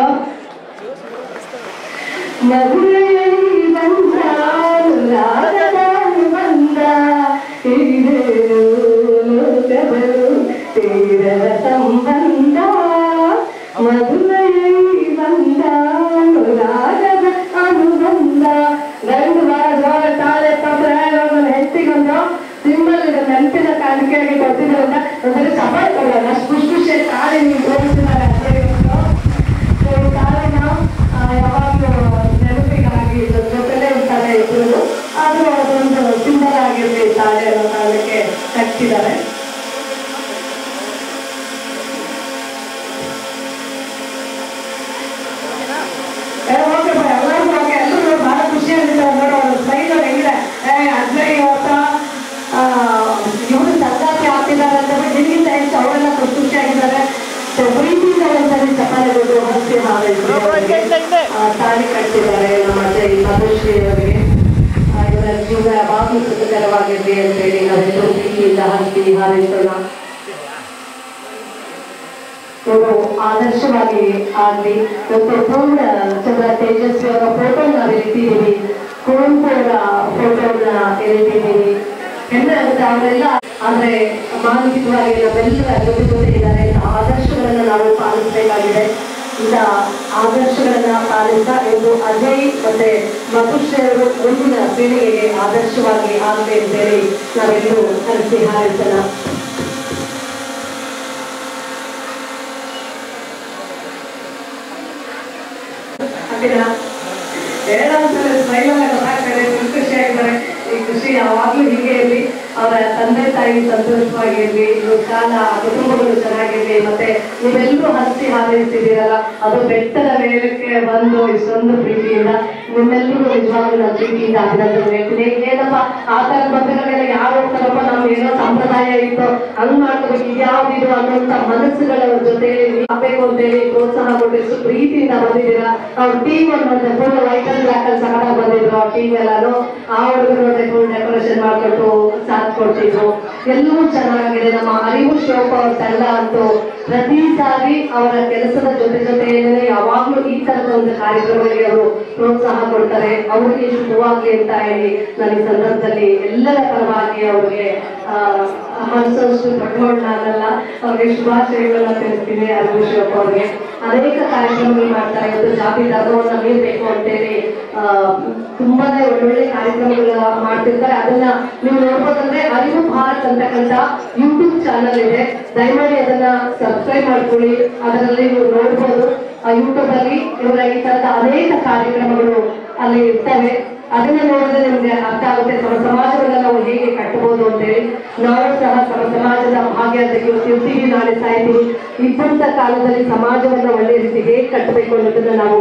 ಸಂಬಂಧ ಮಧುರೈ ಬಂದ ರಾಗದ ಅನುಬಂಧ. ಗಂಡು ಬಾರ ತಾಳೆ ಹೆಂಡತಿಗೊಂದು ಸಿಂಬಲ್ ನೆನಪಿನ ಕಾಣಿಕೆಯಾಗಿ ಕೊಡ್ತಿದ್ರಿಂದ ಒಂದ್ಸರಿ ಸಪೋರ್ಟ್ ಕೊಡೋಣ. ಅಷ್ಟು ಖುಷಿ ಖುಷಿ ತಾಳೆ ನೀವು ತೋರಿಸಿದ್ದಾರೆ. ತಾಳೆನ ಯಾವಾಗಲೂ ನೆನಪಿಗಾಗಿ ಜೊತೆಲೇ ಇರ್ತಾರೆ ಇಬ್ಬರು. ಆದರೂ ಅದೊಂದು ಸಿಂಬಲ್ ಆಗಿರಲಿ ತಾಳೆ ಅನ್ನೋ ಕಾರಣಕ್ಕೆ ಕಟ್ಟಿದ್ದಾರೆ. ಎಲ್ಲರೂ ಬಹಳ ಖುಷಿಯಾಗಿದ್ದಾರೆ ನೋಡೋ ಸ್ಮೈಲ್ ಹೆಂಗಿದೆ. ಅಜ್ಜಯ್ ಇವತ್ತ ಇವರು ಸಂಗಾತಿ ಆಗ್ತಿದ್ದಾರೆ ಅಂತ ನಿಮಗಿಂತ ಹೆಚ್ಚು ಅವರೆಲ್ಲ ಖುಷಿಯಾಗಿದ್ದಾರೆ. ಪ್ರೀತಿಯಿಂದ ಒಂದ್ಸರಿ ಚಪಾತಿ ಕೊಟ್ಟು ಹಸಿ ತಾಳಿ ಕಟ್ಟಿದ್ದಾರೆ ನಮ್ಮ ಅಜ್ಜಯ್ ಮಧುಶ್ರೀ ಅವರಿಗೆ. ಇವರ ಜೀವನ ಬಾಬು ಸುಖಕರವಾಗಿರಲಿ ಅಂತೇಳಿ ನಾವೆಲ್ಲರೂ ಪ್ರೀತಿಯಿಂದ ಹಸಿ ಹಾರೈಸೋಣ. ಇವರು ಆದರ್ಶವಾಗಿ ಆಗಲಿ. ಮತ್ತು ಪೂರ್ಣ ಚಂದ್ರ ತೇಜಸ್ವಿ ಅವರ ಫೋಟೋ ನಾವು ಎಲ್ಲಿಟ್ಟಿದ್ದೀವಿ, ಕುವೆಂಪು ಅವರ ಫೋಟೋನ ಎಲ್ಲಿಟ್ಟಿದ್ದೀವಿ. ಹೆಮ್ಮೆ ಆಗುತ್ತೆ. ಅವರೆಲ್ಲ ಅಂದ್ರೆ ಮಾನಸಿಕವಾಗಿ ನಾವೆಲ್ಲರ ಜೊತೆ ಇದ್ದಾರೆ. ಆದರ್ಶಗಳನ್ನ ನಾವು ಪಾಲಿಸಬೇಕಾಗಿದೆ. ಇಂಥ ಆದರ್ಶಗಳನ್ನ ಪಾಲಿಸ್ತಾ ಎಂದು ಅಜಯ್ ಮತ್ತೆ ಮಧುಶ್ರೀ ಅವರು ಮುಂದಿನ ಪೀಳಿಗೆಗೆ ಆದರ್ಶವಾಗಿ ಆಗಲಿ ಅಂತೇಳಿ ನಾವೆಲ್ಲರೂ ಹರಸಿ ಹಾರೈಸೋಣ. ಹೇಳೋದ್ಸಲ ಸ್ಮೈಲನ್ನ ಗೊತ್ತಾಗ್ತಾರೆ, ಖುಷಿಯಾಗಿದ್ದಾರೆ. ಈ ಖುಷಿ ಯಾವಾಗ್ಲೂ ಹೀಗೆ ಇರಲಿ. ಅವರ ತಂದೆ ತಾಯಿ ಸಂತೋಷವಾಗಿರ್ಲಿ, ಕಾಲ ಕುಟುಂಬಗಳು ಚೆನ್ನಾಗಿರ್ಲಿ. ಮತ್ತೆ ನೀವೆಲ್ಲರೂ ಹಸಿ ಹಾರೈಸ್ತಿದ್ದೀರಲ್ಲ, ಅದು ಬೆಟ್ಟದ ಮೇಲಕ್ಕೆ ಬಂದು ಇಷ್ಟೊಂದು ಪ್ರೀತಿಯಿಂದ ನಿಮ್ಮೆಲ್ಲರೂ ನಿಜವಾಗ್ಲೂ ನಾನು ಪ್ರೀತಿಯಿಂದ ಅಭಿನಂದನೆ ಹೇಳ್ತೀನಿ. ಏನಪ್ಪ ಆ ಥರ ಬಂಧುಗಳೆಲ್ಲ ಯಾರು ಹೋಗ್ತಾರಪ್ಪ, ನಮ್ಗೆ ಏನೋ ಸಂಪ್ರದಾಯ ಇತ್ತು ಹಂಗ್ ಮಾಡ್ಕೋಬೇಕು, ಇದ್ಯಾವ್ದಿದು ಅನ್ನೋಂಥ ಮನಸ್ಸುಗಳ ಜೊತೆಯಲ್ಲಿ ಆಗ್ಬೇಕು ಅಂತೇಳಿ ಪ್ರೋತ್ಸಾಹ ಕೊಟ್ಟು ಎಷ್ಟು ಪ್ರೀತಿಯಿಂದ ಬಂದಿದ್ದೀರಾ. ಅವ್ರ ಟೀಮ್ ಅನ್ನೋದು ಫುಲ್ ವೈಟ್ ಅಂಡ್ ಬ್ಲಾಕ್ ಅಲ್ಲಿ ಸಹ ಬಂದಿದ್ರು. ಆ ಟೀಮ್ ಎಲ್ಲಾನು ಆ ಹುಡುಗರು ನೋಡ್ರೆ ಫುಲ್ ಡೆಕೋರೇಷನ್ ಮಾಡ್ಕೊಟ್ಟು ಸಾಥ್ ಕೊಡ್ತಿದ್ರು. ಎಲ್ಲವೂ ಚೆನ್ನಾಗಿದೆ. ನಮ್ಮ ಅರಿವು ಶೋಕ ಅವ್ರ ತಂಡ ಅಂತೂ ಪ್ರತಿ ಸಾರಿ ಅವರ ಕೆಲಸದ ಜೊತೆಯಲ್ಲೇ ಯಾವಾಗಲೂ ಈ ತರದ ಒಂದು ಕಾರ್ಯಕ್ರಮಗಳಿಗೆ ಅವರು ಪ್ರೋತ್ಸಾಹ ಕೊಡ್ತಾರೆ. ಅವರಿಗೆ ಶುಭವಾಗ್ಲಿ ಅಂತ ಹೇಳಿ ನಾನು ಈ ಸಂದರ್ಭದಲ್ಲಿ ಎಲ್ಲರ ಪರವಾಗಿ ಅವರಿಗೆ ಮನಸ್ಸಷ್ಟು ದೊಡ್ಡವಣ್ಣಲ್ಲ, ಅವ್ರಿಗೆ ಶುಭಾಶಯಗಳನ್ನ ತಿಳಿಸ್ತೀನಿ. ಅರವಿಂದ್ ಶಿವಪ್ಪ ಅವ್ರಿಗೆ ಅನೇಕ ಕಾರ್ಯಕ್ರಮಗಳು ಮಾಡ್ತಾರೆ. ಇವತ್ತು ಜಾತಿ ಧರ್ಮವನ್ನ ಮೀರಬೇಕು ಅಂತೇಳಿ ತುಂಬಾನೇ ಒಳ್ಳೊಳ್ಳೆ ಕಾರ್ಯಕ್ರಮಗಳ ಮಾಡ್ತಿರ್ತಾರೆ. ಅದನ್ನ ನೀವು ನೋಡ್ಬೋದಂದ್ರೆ ಅರಿವು ಭಾರತ್ ಅಂತಕ್ಕಂಥ ಯೂಟ್ಯೂಬ್ ಚಾನಲ್ ಇದೆ, ದಯಮಾಡಿ ಅದನ್ನ ಸಬ್ಸ್ಕ್ರೈಬ್ ಮಾಡ್ಕೊಳ್ಳಿ. ಅದರಲ್ಲಿ ನೀವು ನೋಡ್ಬೋದು ಯೂಟ್ಯೂಬ್ ಅಲ್ಲಿ ಇವರ ಈ ತರದ ಅನೇಕ ಕಾರ್ಯಕ್ರಮಗಳು ಅಲ್ಲಿ ಇರ್ತವೆ. ಅದನ್ನ ನೋಡಿದ್ರೆ ನಿಮ್ಗೆ ಅರ್ಥ ಆಗುತ್ತೆ ಸಮಾಜವನ್ನ ನಾವು ಹೇಗೆ ಕಟ್ಟಬಹುದು ಅಂತೇಳಿ. ನಾವು ಸಹ ಸಮಾಜದ ಭಾಗ್ಯತೆಗೆ ಇರ್ತೀವಿ, ನಾಳೆ ಸಾಯ್ತೀವಿ. ಇದ್ದಂತ ಕಾಲದಲ್ಲಿ ಸಮಾಜವನ್ನ ಒಳ್ಳೆ ರೀತಿ ಹೇಗೆ ಕಟ್ಟಬೇಕು ಅನ್ನೋದನ್ನ ನಾವು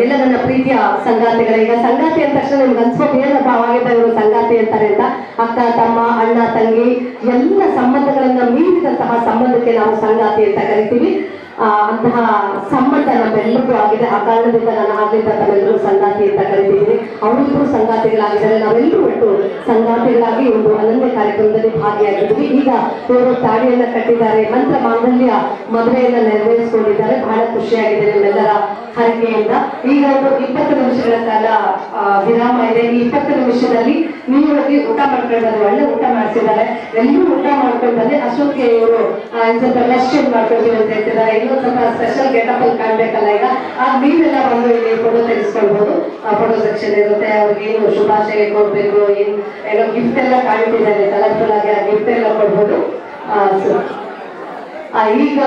ಎಲ್ಲ ನನ್ನ ಪ್ರೀತಿಯ ಸಂಗಾತಿಗಳ, ಈಗ ಸಂಗಾತಿ ಅಂದ ತಕ್ಷಣ ನಿಮ್ಗೆ ಅನ್ಸ್ಬೋದು ಏನಪ್ಪ ಅವಾಗಿದ್ದ ಇವರು ಸಂಗಾತಿ ಅಂತಾರೆ ಅಂತ. ಅಕ್ಕ ತಮ್ಮ ಅಣ್ಣ ತಂಗಿ ಎಲ್ಲ ಸಂಬಂಧಗಳನ್ನ ಮೀರಿದಂತಹ ಸಂಬಂಧಕ್ಕೆ ನಾವು ಸಂಗಾತಿ ಅಂತ ಕರಿತೀವಿ. ಅಂತಹ ಸಂಬಂಧ ನಮ್ಮೆಲ್ಲರಿಗೂ ಆಗಿದೆ. ಆ ಕಾರಣದಿಂದ ನಾನು ಆಗ್ಲಿಂದ ತಮ್ಮೆಲ್ಲರೂ ಸಂಗಾತಿ ಅಂತ ಕರಿತಿದ್ದೀನಿ. ಅವರಿಬ್ಬರು ಸಂಗಾತಿಗಳಾಗಿದ್ದಾರೆ, ನಾವೆಲ್ಲರೂ ಒಟ್ಟು ಸಂಗಾತಿಗಳಾಗಿ ಒಂದು ಅನನ್ಯ ಕಾರ್ಯಕ್ರಮದಲ್ಲಿ ಭಾಗಿಯಾಗಿದ್ವಿ. ಈಗ ಇವರು ತಾಳಿಯನ್ನ ಕಟ್ಟಿದ್ದಾರೆ, ಮಂತ್ರ ಮಾಂಗಲ್ಯ ಮದುವೆಯನ್ನ ನೆರವೇರಿಸಿಕೊಂಡಿದ್ದಾರೆ. ಬಹಳ ಖುಷಿಯಾಗಿದೆ ನಿಮ್ಮೆಲ್ಲರ ಹರಕೆಯಿಂದ. ಈಗ ಒಂದು 20 ನಿಮಿಷಗಳ ಕಾಲ ವಿರಾಮ ಇದೆ. ಈ 20 ನಿಮಿಷದಲ್ಲಿ ನೀವು ಹೋಗಿ ಊಟ ಮಾಡ್ಕೊಂಡು ಒಳ್ಳೆ ಊಟ ಮಾಡಿಸಿದ್ದಾರೆ. ಎಲ್ಲರೂ ಊಟ ಮಾಡ್ಕೊಂಡು ಬಂದ್ರೆ ಅಷ್ಟೊತ್ತಿಗೆ ಇವರು ಸ್ವಲ್ಪ ರೆಸ್ಟ್ ಮಾಡ್ಕೊಳ್ತೀವಿ ಅಂತ ಹೇಳ್ತಿದ್ದಾರೆ. ಇನ್ನೊಂದು ಸ್ವಲ್ಪ ಸ್ಪೆಷಲ್ ಗೆಟಪ್ ಅಲ್ಲಿ ಕಾಣ್ಬೇಕಲ್ಲ. ಈಗ ಆಗ ನೀವೆಲ್ಲ ಬಂದು ಇಲ್ಲಿ ಫೋಟೋ ತೆಗೆಸ್ಕೊಳ್ಬಹುದು. ಫೋಟೋ ಸೆಕ್ಷನ್ ಇರುತ್ತೆ. ಅವ್ರಿಗೆ ಏನು ಶುಭಾಶಯ ಕೊಡ್ಬೇಕು, ಏನೋ ಗಿಫ್ಟ್ ಎಲ್ಲ ಕಾಣ್ತಿದ್ದಾರೆ ಕಲರ್ಫುಲ್ ಆಗಿ, ಆ ಗಿಫ್ಟ್ ಎಲ್ಲ ಕೊಡ್ಬೋದು. ಈಗ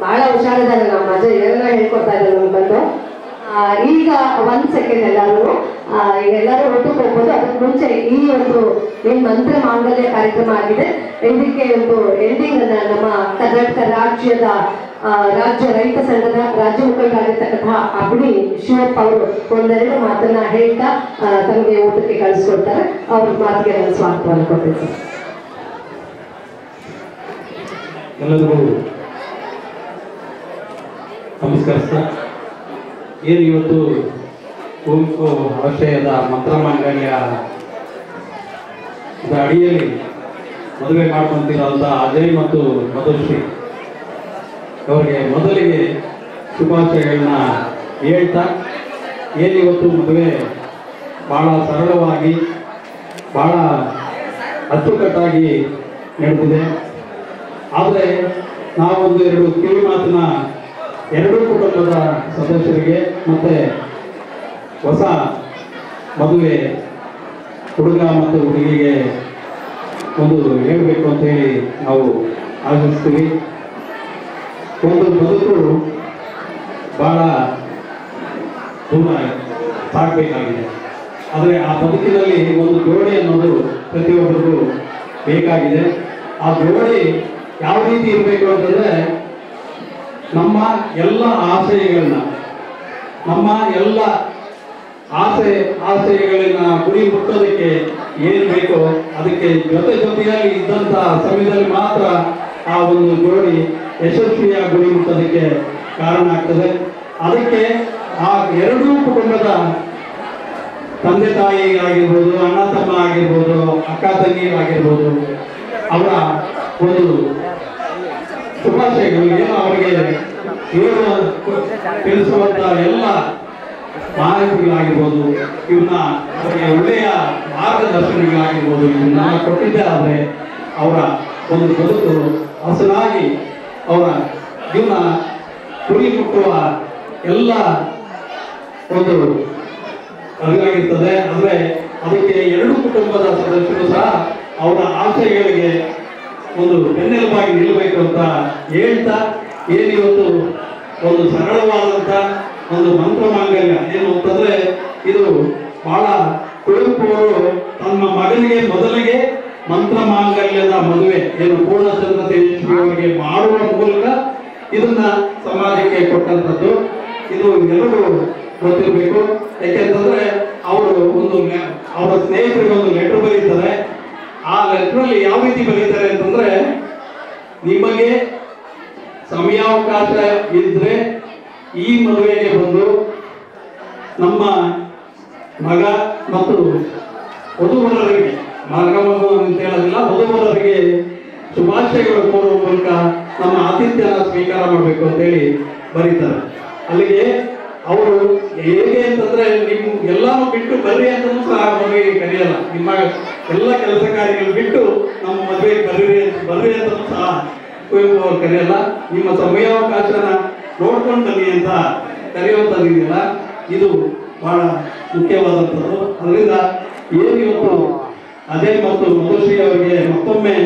ಬಹಳ ಹುಷಾರಿದ್ದಾರೆ ನಮ್ಮ ಅಜ್ಜ, ಏನೆಲ್ಲ ಹೇಳ್ಕೊಡ್ತಾ ಇದ್ದಾರೆ ನಮ್ಗೆ ಬಂದು. ಈಗ 1 ಸೆಕೆಂಡ್ ಎಲ್ಲರೂ ಈಗ ಎಲ್ಲರೂ ಒಟ್ಟಿಗೆ ಹೋಗ್ಬೋದು. ಅದಕ್ಕೆ ಮುಂಚೆ ಈ ಒಂದು ಏನ್ ಮಂತ್ರ ಮಾಂಗಲ್ಯ ಕಾರ್ಯಕ್ರಮ ಆಗಿದೆ, ಇದಕ್ಕೆ ಒಂದು ಎಂಡಿಂಗ್ ಅನ್ನ ನಮ್ಮ ಕರ್ನಾಟಕ ರಾಜ್ಯ ರೈತ ಸಂಘದ ರಾಜ್ಯ ಮುಖಂಡರಾಗಿರ್ತಕ್ಕಂತಹ ಅಬ್ಡಿ ಶಿವಪ್ಪ ಅವರು ಒಂದೆರಡು ಮಾತನ್ನ ಹೇಳ್ತಾ ತಮಗೆ ಊಟಕ್ಕೆ ಕಳಿಸ್ಕೊಡ್ತಾರೆ. ಅವ್ರ ಮಾತಿಗೆ ನಾನು ಸ್ವಾಗತವನ್ನು ಕೊಡ್ತೀನಿ ಸರ್. ಎಲ್ಲರಿಗೂ ನಮಸ್ಕಾರ ಸರ್. ಏನು ಇವತ್ತು ಕುವೆಂಪು ಆಶಯದ ಮಂತ್ರಮಾಂಗಲ್ಯ ಅಡಿಯಲ್ಲಿ ಮದುವೆ ಮಾಡ್ಕೊಂತಿರೋಂಥ ಅಜಯ್ ಮತ್ತು ಮಧುಶ್ರೀ ಅವರಿಗೆ ಮೊದಲಿಗೆ ಶುಭಾಶಯಗಳನ್ನ ಹೇಳ್ತಾ, ಏನಿವತ್ತು ಮದುವೆ ಭಾಳ ಸರಳವಾಗಿ ಭಾಳ ಅಚ್ಚುಕಟ್ಟಾಗಿ ನಡೆದಿದೆ. ಆದರೆ ನಾವೊಂದು 2 ಕಿವಿ ಮಾತನ್ನ ಎರಡೂ ಕುಟುಂಬದ ಸದಸ್ಯರಿಗೆ ಮತ್ತು ಹೊಸ ಮದುವೆ ಹುಡುಗ ಮತ್ತು ಹುಡುಗಿಗೆ ಒಂದು ಹೇಳಬೇಕು ಅಂತೇಳಿ ನಾವು ಆಶಿಸ್ತೀವಿ. ಒಂದು ಬದುಕು ಭಾಳ ದೂರ ಸಾಗಬೇಕಾಗಿದೆ. ಆದರೆ ಆ ಬದುಕಿನಲ್ಲಿ ಒಂದು ಜೋಡಿ ಅನ್ನೋದು ಪ್ರತಿಯೊಬ್ಬರಿಗೂ ಬೇಕಾಗಿದೆ. ಆ ಜೋಡಿ ಯಾವ ರೀತಿ ಇರಬೇಕು ಅಂತಂದರೆ, ನಮ್ಮ ಎಲ್ಲ ಆಶಯಗಳನ್ನ, ನಮ್ಮ ಎಲ್ಲ ಆಶಯಗಳನ್ನ ಗುರಿ ಮುಟ್ಟೋದಕ್ಕೆ ಏನು ಬೇಕೋ ಅದಕ್ಕೆ ಜೊತೆಯಲ್ಲಿ ಇದ್ದಂಥ ಸಮಯದಲ್ಲಿ ಮಾತ್ರ ಆ ಒಂದು ಜೋಡಿ ಯಶಸ್ವಿಯಾಗಿ ಗುರಿ ಮುಟ್ಟೋದಕ್ಕೆ ಕಾರಣ ಆಗ್ತದೆ. ಅದಕ್ಕೆ ಆ ಎರಡೂ ಕುಟುಂಬದ ತಂದೆ ತಾಯಿ ಆಗಿರ್ಬೋದು, ಅಣ್ಣ ತಮ್ಮ ಆಗಿರ್ಬೋದು, ಅಕ್ಕ ತಂಗಿಯರಾಗಿರ್ಬೋದು, ಅವರ ಒಂದು ಶುಭಾಶಯಗಳು ಏನು ಅವರಿಗೆ ತಿಳಿಸುವಂತ ಎಲ್ಲ ಮಾಹಿತಿಗಳಾಗಿರ್ಬೋದು, ಇವನ್ನ ಅವರಿಗೆ ಒಳ್ಳೆಯ ಮಾರ್ಗದರ್ಶನಗಳಾಗಿರ್ಬೋದು, ಇವನ್ನ ಕೊಟ್ಟಿದ್ದೇ ಆದರೆ ಅವರ ಒಂದು ಬದುಕು ಹಸನಾಗಿ ಅವರ ಜೀವನ ಗುರಿ ಮುಟ್ಟುವ ಎಲ್ಲ ಒಂದು ಅದಾಗಿರ್ತದೆ. ಅಂದರೆ ಅದಕ್ಕೆ ಎರಡೂ ಕುಟುಂಬದ ಸದಸ್ಯರು ಸಹ ಅವರ ಆಶಯಗಳಿಗೆ ಒಂದು ಬೆನ್ನೆಲುಬಾಗಿ ನಿಲ್ಲಬೇಕು ಅಂತ ಹೇಳ್ತಾ, ಏನಿವತ್ತು ಒಂದು ಸರಳವಾದಂಥ ಒಂದು ಮಂತ್ರ ಮಾಂಗಲ್ಯ ಏನು ಅಂತಂದ್ರೆ, ಇದು ಬಹಳ ಕುವೆಂಪು ಅವರು ತಮ್ಮ ಮಗನಿಗೆ ಮೊದಲಿಗೆ ಮಂತ್ರ ಮಾಂಗಲ್ಯದ ಮದುವೆ ಏನು ಪೂರ್ಣಚಂದ್ರ ತೇಜಸ್ವಿ ಅವರಿಗೆ ಮಾಡುವ ಮೂಲಕ ಇದನ್ನ ಸಮಾಜಕ್ಕೆ ಕೊಟ್ಟಂಥದ್ದು. ಇದು ಎಲ್ಲರೂ ಗೊತ್ತಿರಬೇಕು. ಯಾಕೆಂತಂದ್ರೆ ಅವರು ಅವರ ಸ್ನೇಹಿತರಿಗೆ ಒಂದು ಲೆಟರ್ ಬರೀತಾರೆ. ಆ ಲೆಟರಲ್ಲಿ ಯಾವ ರೀತಿ ಬರೀತಾರೆ ಅಂತಂದ್ರೆ, ನಿಮಗೆ ಸಮಯಾವಕಾಶ ಇದ್ರೆ ಈ ಮದುವೆಗೆ ಬಂದು ನಮ್ಮ ಮಗ ಮತ್ತು ವಧುವರರಿಗೆ, ಮಗ ಮಗು ಅಂತ ಹೇಳೋದಿಲ್ಲ, ವಧುವರರಿಗೆ ಶುಭಾಶಯಗಳು ಕೋರುವ ಮೂಲಕ ನಮ್ಮ ಆತಿಥ್ಯನ ಸ್ವೀಕಾರ ಮಾಡಬೇಕು ಅಂತೇಳಿ ಬರೀತಾರೆ. ಅಲ್ಲಿಗೆ ಅವರು ಹೇಗೆ ಅಂತಂದ್ರೆ ನೀವು ಎಲ್ಲಾನು ಬಿಟ್ಟು ಬರ್ರಿ ಅಂತಲೂ ಸಹ ಮದುವೆಗೆ ಕರೆಯಲ್ಲ. ನಿಮ್ಮ ಎಲ್ಲ ಕೆಲಸ ಕಾರ್ಯಗಳು ಬಿಟ್ಟು ನಮ್ಮ ಮದುವೆಗೆ ಬರ್ರಿ ಅಂತಲೂ ಸಹ ಕುವೆಂಪು ಅವರು ಕರೆಯಲ್ಲ. ನಿಮ್ಮ ಸಮಯಾವಕಾಶನ ನೋಡ್ಕೊಂಡು ಬನ್ನಿ ಅಂತ ಕರೆಯುವಂಥದ್ದಿದೆಯಲ್ಲ, ಇದು ಬಹಳ ಮುಖ್ಯವಾದಂಥದ್ದು. ಅದರಿಂದ ಏನಿವತ್ತು ಅಜಯ್ ಮತ್ತು ಮಧುಶ್ರೀ ಅವರಿಗೆ ಮತ್ತೊಮ್ಮೆ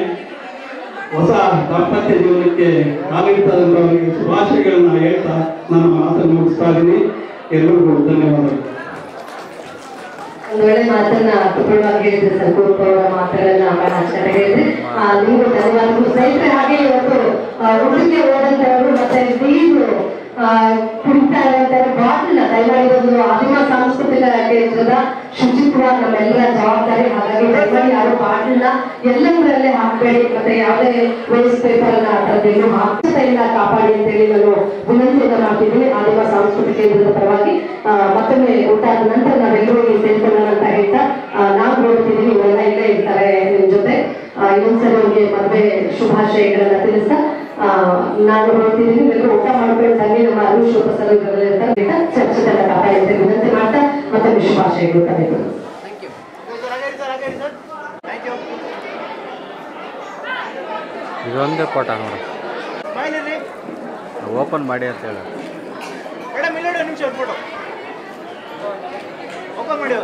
ಹೊಸ ದಾಂಪತ್ಯ ಜೀವನಕ್ಕೆ ಕಾಲಿಡ್ತದಂತವರಿಗೆ ಶುಭಾಶಯಗಳನ್ನ ಹೇಳ್ತಾ ನನ್ನ ಮಾತನ್ನು ಮುಗಿಸ್ತಾ ಇದ್ದೀನಿ. ಎಲ್ಲರಿಗೂ ಧನ್ಯವಾದಗಳು. ಒಂದು ವೇಳೆ ಮಾತನ್ನ ಕುಟುಂಬವಾಗಿ ಹೇಳಿದ್ರೆ ಸರ್, ಕುಟುಂಬ ಅವರ ಮಾತುಗಳನ್ನ ಬಹಳ ಚೆನ್ನಾಗಿ ಹೇಳಿದ್ರೆ ನಿಮಗೂ ಧನ್ಯವಾದಗಳು. ಸ್ನೇಹಿತರೆ, ಹಾಗೆ ಇವತ್ತು ಹುಡುಗಿಗೆ ಹೋದಂತವರು ಮತ್ತೆ ನೀರು ಕುಡಿತಾ ಇರುವಂತಹ ಬಾಟಲ್ ದಯಮಾಡಿ ಒಂದು ಆದಿಮ ಸಾಂಸ್ಕೃತಿಕ ಕೇಂದ್ರದ ಶುಚಿತ್ವ ನಮ್ಮೆಲ್ಲರ ಜವಾಬ್ದಾರಿ. ಹಾಗಾಗಿ ದಯಮಾಡಿ ಯಾರು ಬಾಟಲ್ನ ಎಲ್ಲದರಲ್ಲೇ ಹಾಕಬೇಡಿ, ಮತ್ತೆ ಯಾವುದೇ ವೇಸ್ಟ್ ಪೇಪರ್ ಅನ್ನ ಅದರದ್ದು ಹಾಕತೆಯಿಂದ ಕಾಪಾಡಿ ಅಂತೇಳಿ ನಾನು ವಿನಂತಿಯನ್ನ ಮಾಡ್ತಿದ್ದೀನಿ ಆದಿಮ ಸಾಂಸ್ಕೃತಿಕ ಕೇಂದ್ರದ ಪರವಾಗಿ. ಮತ್ತೊಮ್ಮೆ ಊಟ ಆದ ನಂತರ ನಾವೆಲ್ಲರೂ ಸೇರ್ಕೊಳ್ಳೋಣ ಅಂತ ಹೇಳ್ತಾ ನಾವು ನೋಡ್ತಿದ್ದೀವಿ, ಇವೆಲ್ಲ ಇಲ್ಲೇ ಇರ್ತಾರೆ ನಿಮ್ ಜೊತೆ. ಇನ್ನೊಂದ್ಸರಿ ಅವ್ರಿಗೆ ಮದುವೆ ಶುಭಾಶಯಗಳನ್ನ ತಿಳಿಸ್ತಾ ನಾನು ನೋಡ್ತಿದ್ದೀನಿ. ಎಲ್ಲರೂ ಊಟ ಮಾಡ್ಕೊಂಡು ಬನ್ನಿ. ನಮ್ಮ ಅರುಷ್ ಉಪಸರ್ಗದಲ್ಲಿ ಇರ್ತಾರೆ, ಚರ್ಚೆಲ್ಲ ಕಾಪಾಡಿ ಅಂತ ವಿನಂತಿ ಮಾಡ್ತಾ ಮತ್ತೊಮ್ಮೆ ಶುಭಾಶಯಗಳು ತಮಗೆ. ಇದೊಂದೇ ಫೋಟೋ ನೋಡಿ, ಓಪನ್ ಮಾಡಿ ಅಂತ ಹೇಳಿ ನಿಮಿಷ ಫೋಟೋ ಓಪನ್ ಮಾಡಿ.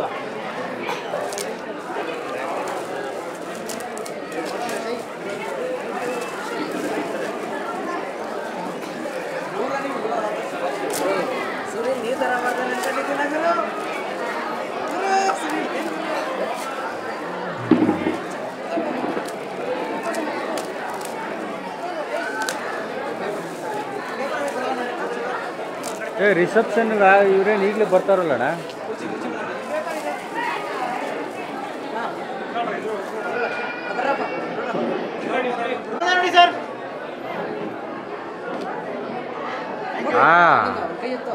ರಿಸೆಪ್ಷನ್ಗೆ ಇವ್ರೇನು ಈಗಲೇ ಬರ್ತಾರಲ್ಲಣ್ಣ?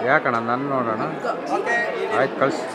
ಯಾಕಣ್ಣ ನನ್ನ ನೋಡೋಣ. ಆಯ್ತು, ಕಳ್ಸಿ.